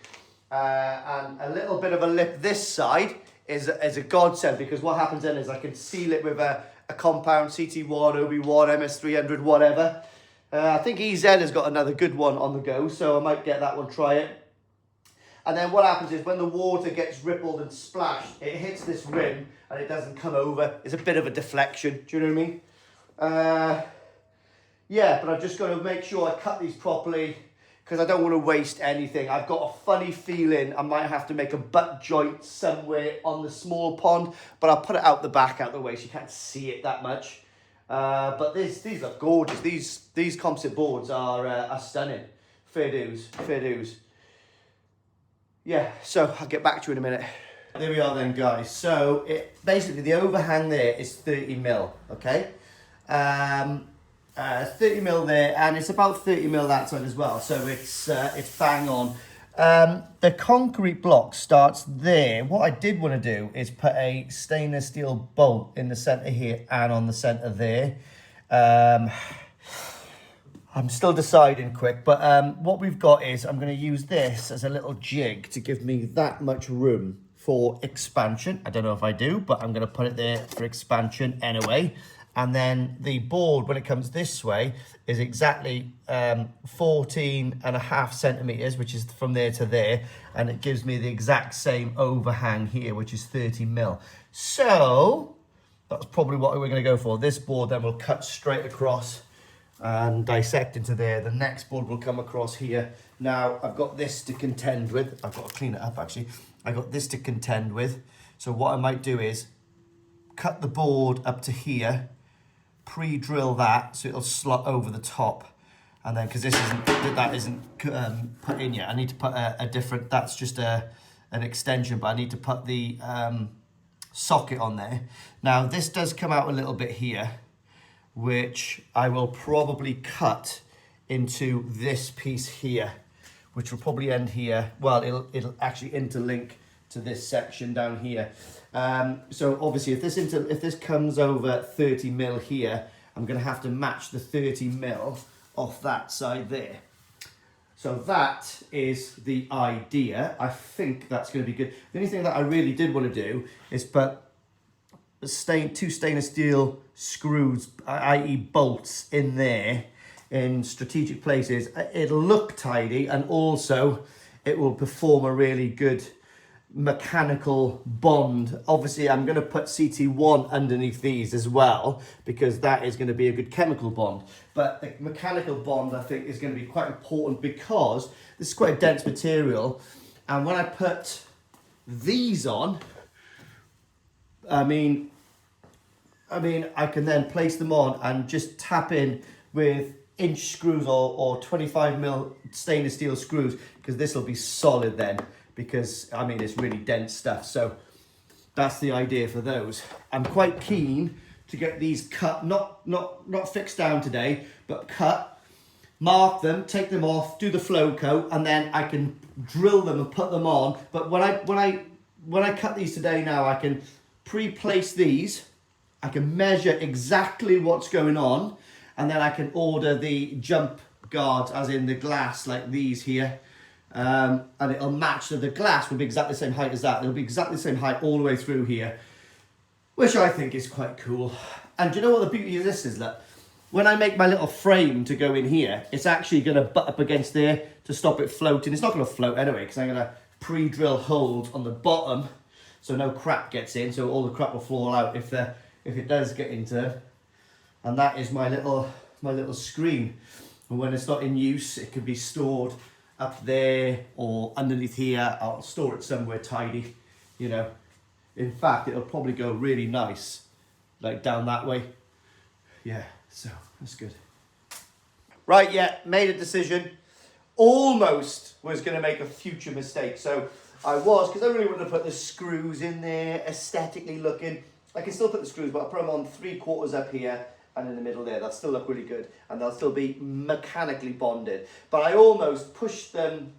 And a little bit of a lip this side is a godsend, because what happens then is I can seal it with a compound CT1, OB1, MS300, whatever. I think EZ has got another good one on the go, so I might get that one, try it. And then what happens is when the water gets rippled and splashed, it hits this rim and it doesn't come over. It's a bit of a deflection, do you know what I mean? Yeah, but I've just got to make sure I cut these properly because I don't want to waste anything. I've got a funny feeling I might have to make a butt joint somewhere on the small pond, but I'll put it out the back, out the way, so you can't see it that much. But these look gorgeous. These composite boards are stunning. Fair dues, fair dues. Yeah, so I'll get back to you in a minute. There we are then, guys. So basically the overhang there is 30 mil, okay? 30 mil there, and it's about 30 mil that side as well, so it's bang on. The concrete block starts there. What I did want to do is put a stainless steel bolt in the center here and on the center there. I'm still deciding quick, but what we've got is I'm going to use this as a little jig to give me that much room for expansion. I don't know if I do, but I'm going to put it there for expansion anyway. And then the board, when it comes this way, is exactly 14.5 centimeters, which is from there to there. And it gives me the exact same overhang here, which is 30 mil. So that's probably what we're going to go for. This board then will cut straight across and dissect into there. The next board will come across here. Now I've got this to contend with. I've got to clean it up actually. I've got this to contend with. So what I might do is cut the board up to here, pre-drill that so it'll slot over the top, and then because that isn't put in yet, I need to put a different, that's just an extension, but I need to put the socket on there. Now this does come out a little bit here, which I will probably cut into this piece here, which will probably end here. Well, it'll actually interlink to this section down here. So obviously if this comes over 30 mil here, I'm going to have to match the 30 mil off that side there. So that is the idea. I think that's going to be good. The only thing that I really did want to do is put two stainless steel screws, i.e. bolts, in there in strategic places. It'll look tidy, and also it will perform a really good mechanical bond. Obviously I'm going to put CT1 underneath these as well, because that is going to be a good chemical bond, but the mechanical bond I think is going to be quite important because this is quite a dense material, and when I put these on, I mean I can then place them on and just tap in with inch screws or 25 mil stainless steel screws, because this will be solid then, because I mean it's really dense stuff. So that's the idea for those. I'm quite keen to get these cut, not fixed down today, but cut, mark them, take them off, do the flow coat, and then I can drill them and put them on. But when I cut these today now, I can pre-place these, I can measure exactly what's going on, and then I can order the jump guards, as in the glass like these here. And it'll match, so the glass will be exactly the same height as that. It'll be exactly the same height all the way through here, which I think is quite cool. And do you know what the beauty of this is? Look, when I make my little frame to go in here, it's actually going to butt up against there to stop it floating. It's not going to float anyway, because I'm going to pre-drill holes on the bottom so no crap gets in, so all the crap will fall out if it does get into. And that is my little screen. And when it's not in use, it could be stored up there or underneath here. I'll store it somewhere tidy, you know. In fact, it'll probably go really nice, like down that way. Yeah, so that's good. Right, yeah, made a decision. Almost was going to make a future mistake. So I was, because I really wanted to put the screws in there, aesthetically looking. I can still put the screws, but I'll put them on 3/4 up here and in the middle there. They'll still look really good, and they'll still be mechanically bonded. But I almost pushed them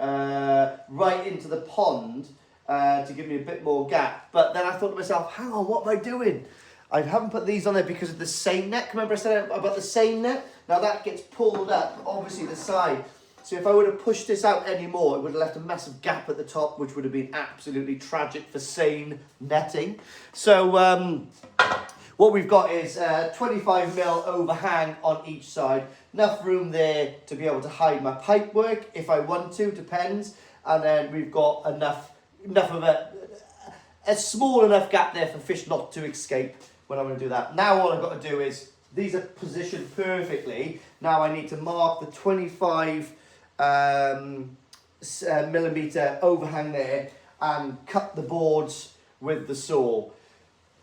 right into the pond to give me a bit more gap. But then I thought to myself, hang on, what am I doing? I haven't put these on there because of the seine net. Remember I said about the seine net? Now that gets pulled up, obviously the side. So if I would have pushed this out anymore, it would have left a massive gap at the top, which would have been absolutely tragic for seine netting. So what we've got is 25 mil overhang on each side. Enough room there to be able to hide my pipe work if I want to, depends. And then we've got enough of a small enough gap there for fish not to escape when I'm going to do that. Now all I've got to do is these are positioned perfectly. Now I need to mark the 25 millimeter overhang there and cut the boards with the saw.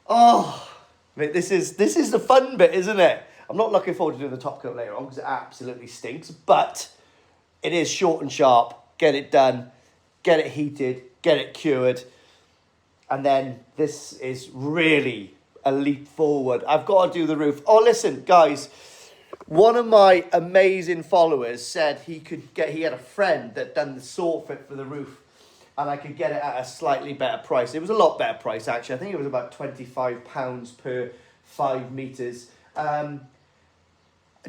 Oh, mate, this is the fun bit, isn't it? I'm not looking forward to doing the top coat later on because it absolutely stinks, but it is short and sharp. Get it done, get it heated, get it cured, and then this is really a leap forward. I've got to do the roof. Oh, listen, guys, one of my amazing followers said he had a friend that done the saw fit for the roof, and I could get it at a slightly better price. It was a lot better price, actually. I think it was about £25 per 5 meters. Do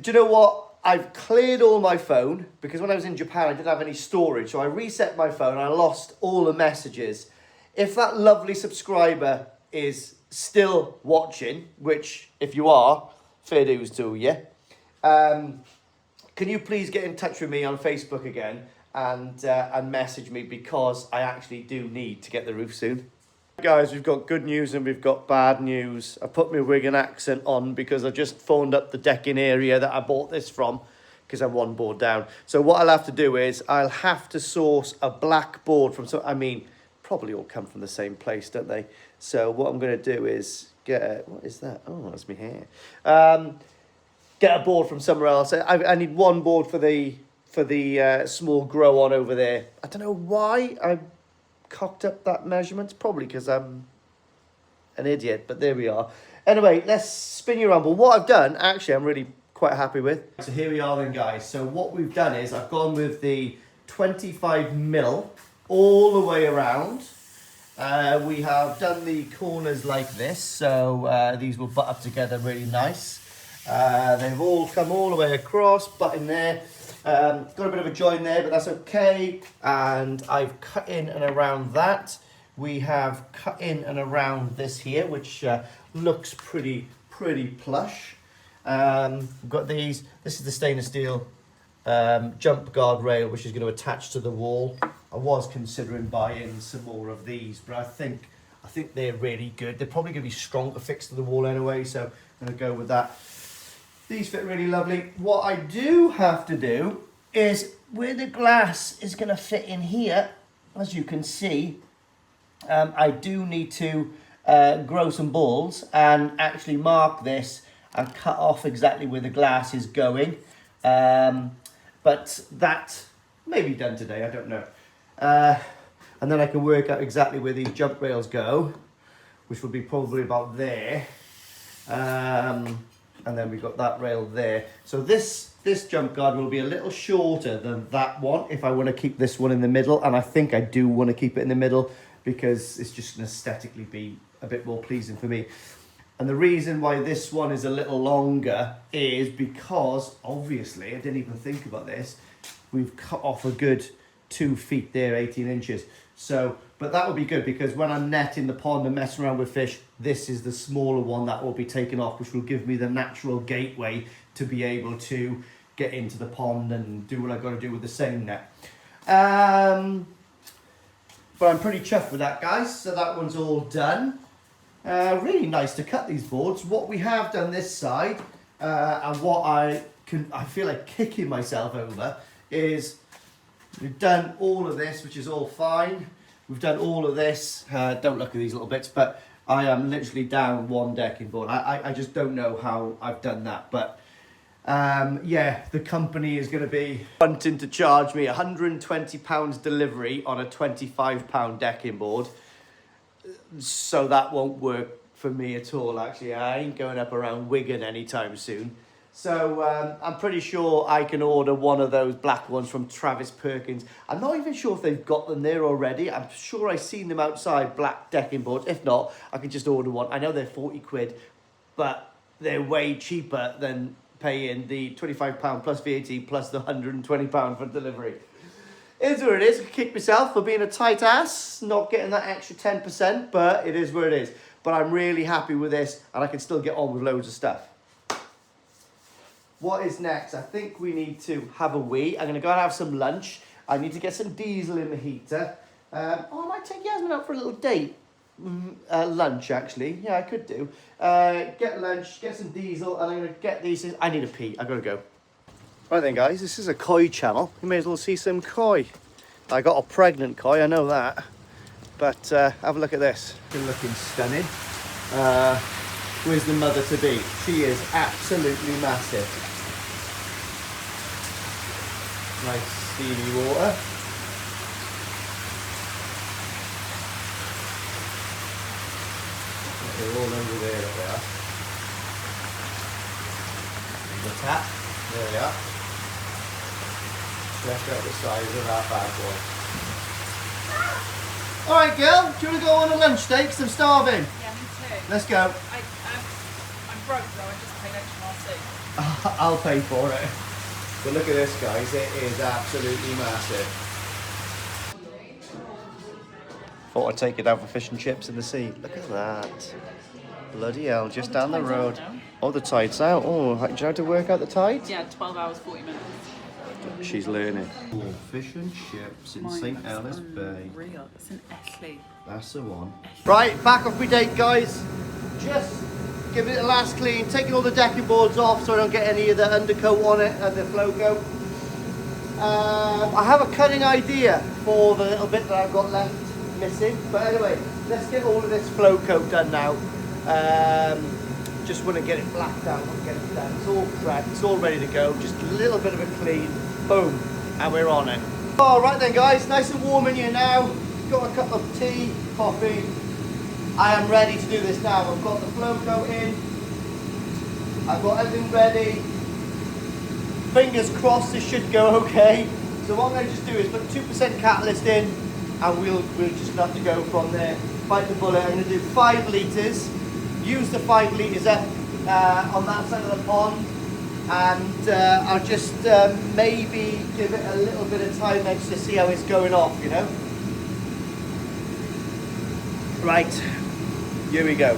you know what? I've cleared all my phone because when I was in Japan, I didn't have any storage. So I reset my phone and I lost all the messages. If that lovely subscriber is still watching, which if you are, fair dues to you, can you please get in touch with me on Facebook again and message me, because I actually do need to get the roof soon. Guys, we've got good news and we've got bad news. I put my Wigan accent on because I just phoned up the decking area that I bought this from because I'm one board down. So what I'll have to do is I'll have to source a black board from probably all come from the same place, don't they? So what I'm going to do is what is that? Oh, that's my hair. Get a board from somewhere else. I need one board for the small grow on over there. I don't know why I cocked up that measurement, probably because I'm an idiot, but there we are. Anyway, let's spin you around. But what I've done, actually, I'm really quite happy with. So here we are then, guys. So what we've done is I've gone with the 25 mil all the way around. We have done the corners like this, so these will butt up together really nice. They've all come all the way across, butt in there. Got a bit of a join there, but that's okay. And I've cut in and around that. We have cut in and around this here, which looks pretty plush. We've got these. This is the stainless steel jump guard rail, which is going to attach to the wall. I was considering buying some more of these, but I think they're really good. They're probably going to be strong to fix to the wall anyway, so I'm going to go with that. These fit really lovely. What I do have to do is where the glass is going to fit in here, as you can see, I do need to grow some balls and actually mark this and cut off exactly where the glass is going. But that may be done today, I don't know. And then I can work out exactly where these jump rails go, which will be probably about there. And then we've got that rail there. So this jump guard will be a little shorter than that one if I want to keep this one in the middle. And I think I do want to keep it in the middle because it's just going to aesthetically be a bit more pleasing for me. And the reason why this one is a little longer is because, obviously, I didn't even think about this, we've cut off a good 2 feet there, 18 inches. So, but that will be good because when I'm netting the pond and messing around with fish, this is the smaller one that will be taken off, which will give me the natural gateway to be able to get into the pond and do what I've got to do with the seine net. But I'm pretty chuffed with that, guys. So that one's all done. Really nice to cut these boards. What we have done this side, and what I feel like kicking myself over, is we've done all of this, which is all fine. We've done all of this. Don't look at these little bits, but I am literally down one decking board. I just don't know how I've done that, but yeah, the company is going to be wanting to charge me £120 delivery on a £25 decking board. So that won't work for me at all, actually. I ain't going up around Wigan anytime soon. So I'm pretty sure I can order one of those black ones from Travis Perkins. I'm not even sure if they've got them there already. I'm sure I've seen them outside, black decking boards. If not, I can just order one. I know they're 40 quid, but they're way cheaper than paying the £25 plus VAT plus the £120 for delivery. It is what it is. I kick myself for being a tight ass, not getting that extra 10%, but it is what it is. But I'm really happy with this, and I can still get on with loads of stuff. What is next? I think we need to have a wee. I'm going to go and have some lunch. I need to get some diesel in the heater. I might take Yasmin out for a little date. lunch actually. Yeah, I could do. Get lunch, get some diesel, and I'm gonna get these. I need a pee. I gotta go. Right then, guys. This is a koi channel. You may as well see some koi. I got a pregnant koi. I know that. But have a look at this. You're looking stunning. Where's the mother to be? She is absolutely massive. Nice steamy water. They're all over there, they are. The tap, there they are. Check out the size of that bad boy. Alright girl, do you want to go on a lunch date? 'Cause I'm starving. Yeah, me too. Let's go. I'm broke though, I just paid extra I'll pay for it. But look at this, guys, it is absolutely massive. Thought I'd take it out for fish and chips in the sea. Look at that. Bloody hell, just the down the tide's road. out now. Oh, the tide's out. Oh, do you know how to work out the tide? Yeah, 12 hours, 40 minutes. She's learning. Oh, fish and chips in St. Helens Bay. Real. It's an Esley. That's the one. Right, back off we date, guys. Just give it a last clean, taking all the decking boards off so I don't get any of the undercoat on it and the flow coat. I have a cunning idea for the little bit that I've got left missing. But anyway, let's get all of this flow coat done now. Just want to get it blacked out and get it done. It's all prepped, it's all ready to go. Just a little bit of a clean, boom, and we're on it. All right then, guys, nice and warm in here now. Got a cup of tea, coffee. I am ready to do this now. I've got the flow coat in. I've got everything ready. Fingers crossed this should go okay. So what I'm going to just do is put 2% catalyst in, and we'll just have to go from there. Bite the bullet. I'm going to do 5 litres. Use the 5 litres up on that side of the pond, and I'll just maybe give it a little bit of time then to see how it's going off, you know. Right, here we go.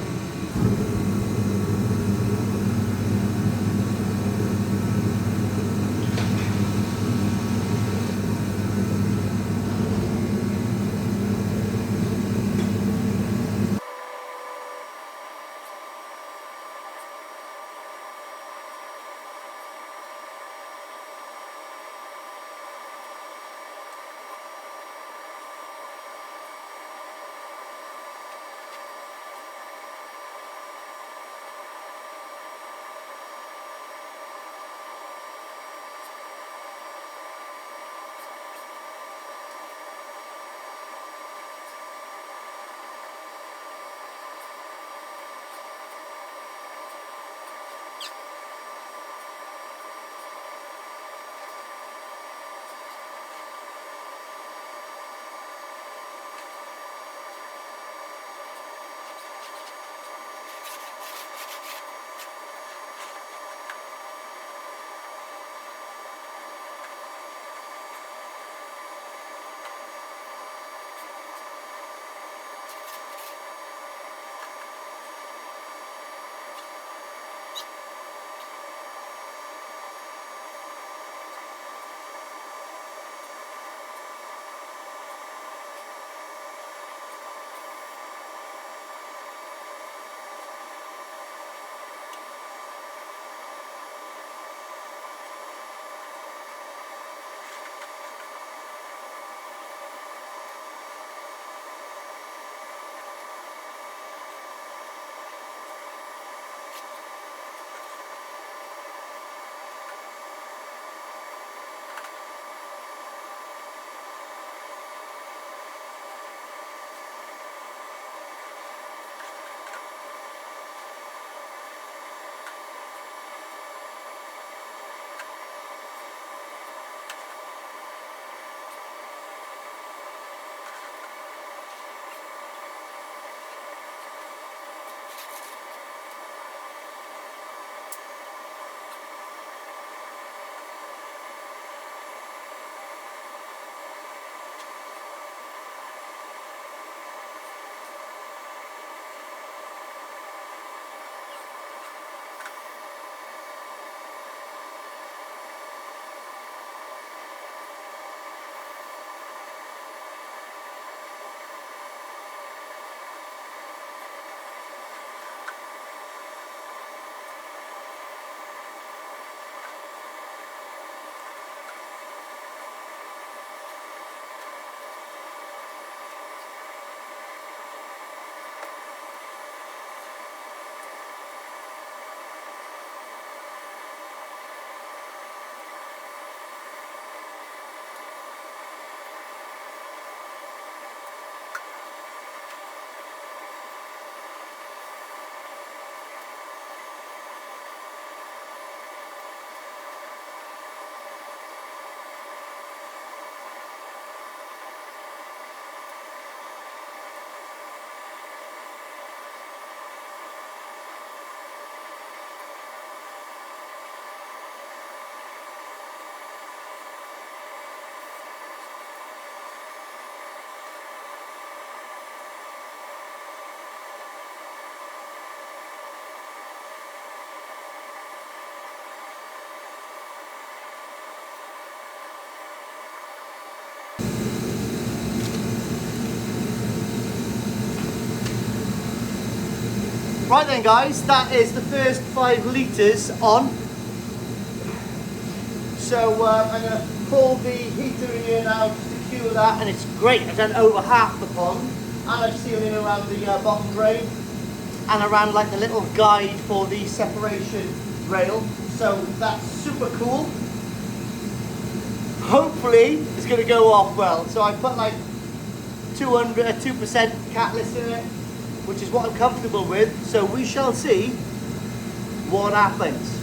Right then guys, that is the first 5 litres on. So I'm going to pull the heater in here now to secure that, and it's great. I've done over half the pond, and I've sealed in around the bottom drain and around like the little guide for the separation rail. So that's super cool. Hopefully it's going to go off well. So I put like 2% catalyst in it, which is what I'm comfortable with. So we shall see what happens.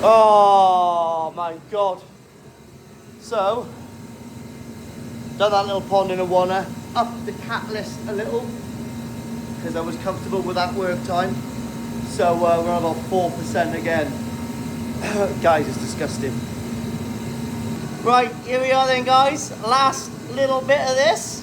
Oh my god. So, done that little pond in a wanna, upped the catalyst a little because I was comfortable with that work time. So we're on about 4% again. Guys, it's disgusting. Right, here we are then guys, last little bit of this.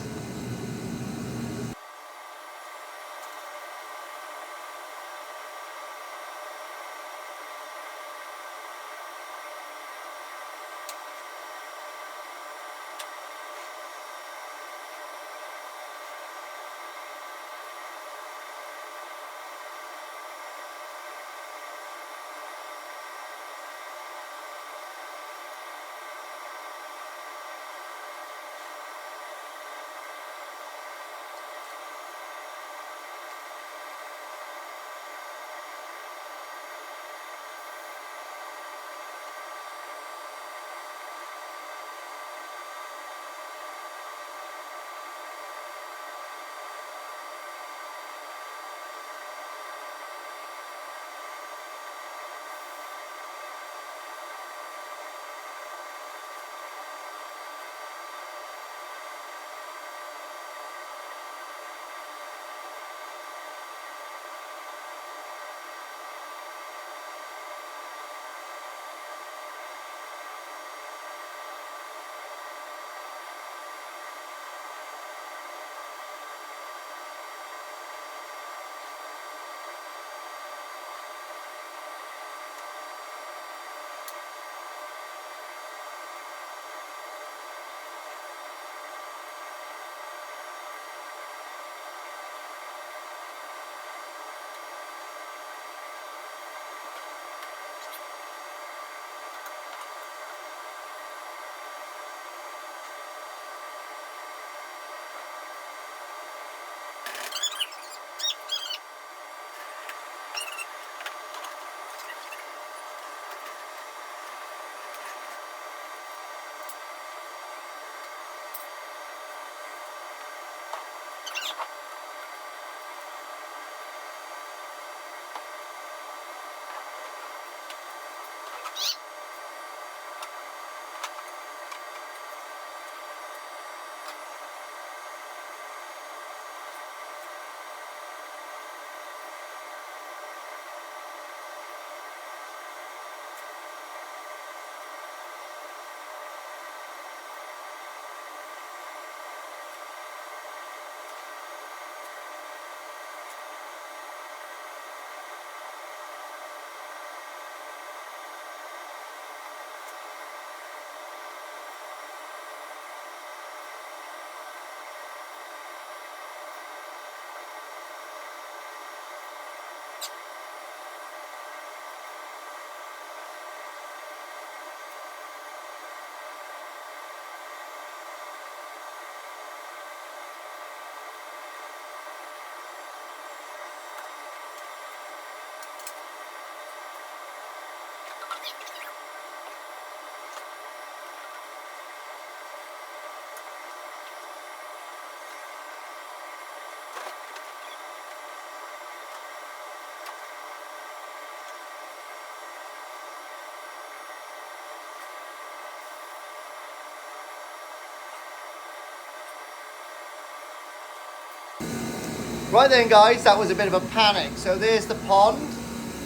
Right then guys, that was a bit of a panic. So there's the pond,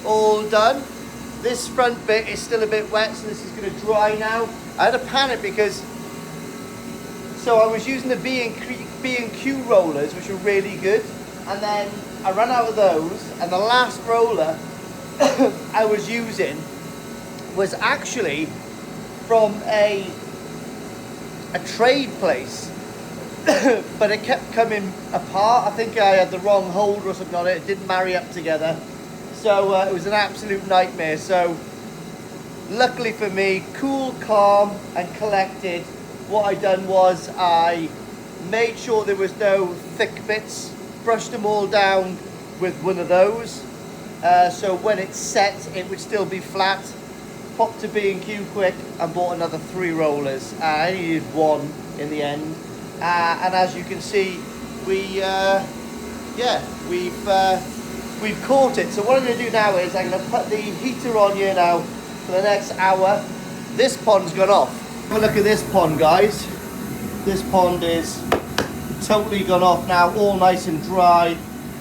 all done. This front bit is still a bit wet, so this is going to dry now. I had a panic because, so I was using the B&Q rollers, which were really good. And then I ran out of those, and the last roller I was using was actually from a trade place. But it kept coming apart. I think I had the wrong holder or something on it. It didn't marry up together. So it was an absolute nightmare. So luckily for me, cool, calm and collected, what I done was I made sure there was no thick bits, brushed them all down with one of those. So when it's set, it would still be flat. Popped to B&Q quick and bought another 3 rollers. I only needed 1 in the end. And as you can see, we've caught it. So what I'm going to do now is I'm going to put the heater on here now for the next hour. This pond's gone off. Have a look at this pond, guys. This pond is totally gone off now, all nice and dry.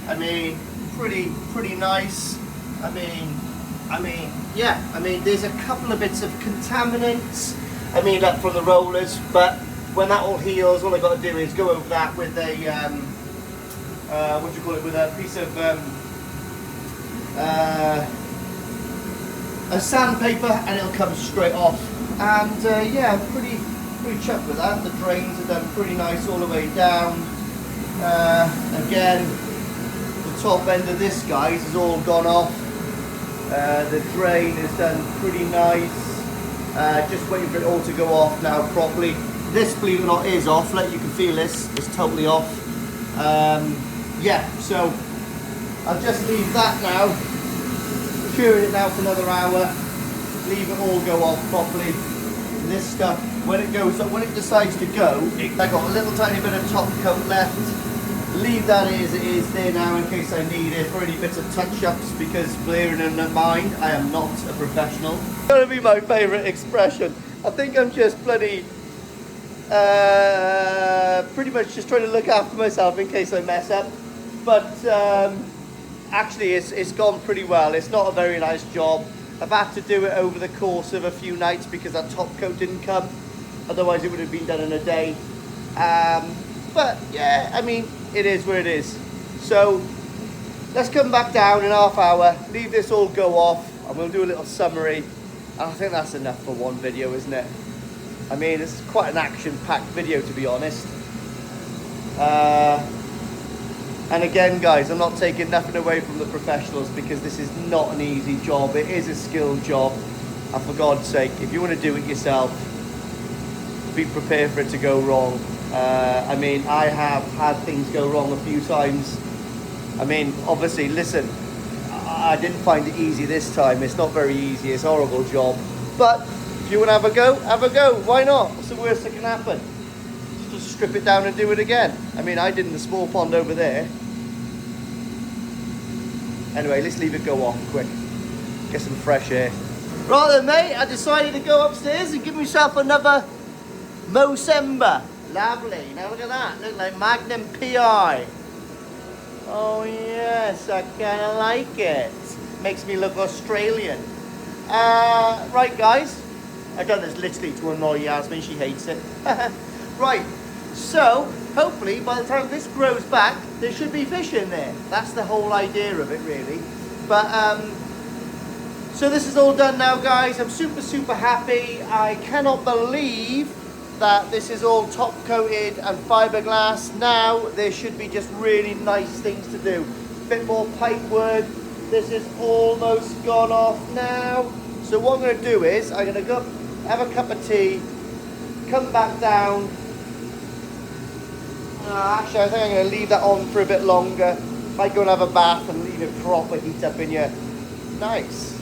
I mean, pretty nice. I mean, there's a couple of bits of contaminants. I mean, up from the rollers, but when that all heals, all I got to do is go over that with a with a piece of a sandpaper, and it'll come straight off. And yeah, I'm pretty chuffed with that. The drains are done pretty nice all the way down. Again, the top end of this, guys, has all gone off. The drain is done pretty nice. Just waiting for it all to go off now properly. This, believe it or not, is off. Like you can feel this, it's totally off. Yeah, so I'll just leave that now. Cure it now for another hour. Leave it all go off properly. And this stuff, when it goes up, when it decides to go, I got a little tiny bit of top coat left. Leave that as it is there now in case I need it for any bits of touch-ups, because bearing in mind, I am not a professional. It's gonna be my favourite expression. I think I'm just bloody pretty much just trying to look after myself in case I mess up. But actually it's gone pretty well. It's not a very nice job. I've had to do it over the course of a few nights because that top coat didn't come. Otherwise it would have been done in a day. But yeah, I mean, it is what it is. So let's come back down in half hour, leave this all go off, and we'll do a little summary. And I think that's enough for one video, isn't it? I mean, it's quite an action-packed video, to be honest. And again, guys, I'm not taking nothing away from the professionals, because this is not an easy job. It is a skilled job. And for God's sake, if you want to do it yourself, be prepared for it to go wrong. I mean, I have had things go wrong a few times. I mean, obviously, listen, I didn't find it easy this time. It's not very easy. It's a horrible job. But if you want to have a go, have a go. Why not? What's the worst that can happen? Just strip it down and do it again. I mean, I did in the small pond over there. Anyway, let's leave it go off quick. Get some fresh air. Right then, mate, I decided to go upstairs and give myself another Mosember. Lovely. Now look at that. Look like Magnum PI. Oh yes, I kind of like it. Makes me look Australian. Right, guys. I've done this literally to annoy Yasmin. She hates it. Right. So hopefully by the time this grows back, there should be fish in there. That's the whole idea of it, really. But so this is all done now, guys. I'm super happy. I cannot believe that this is all top coated and fiberglass. Now there should be just really nice things to do. Bit more pipe wood. This is almost gone off now. So what I'm going to do is I'm going to go have a cup of tea, come back down. Actually, I think I'm going to leave that on for a bit longer. Might go and have a bath and leave it proper heat up in here. Nice.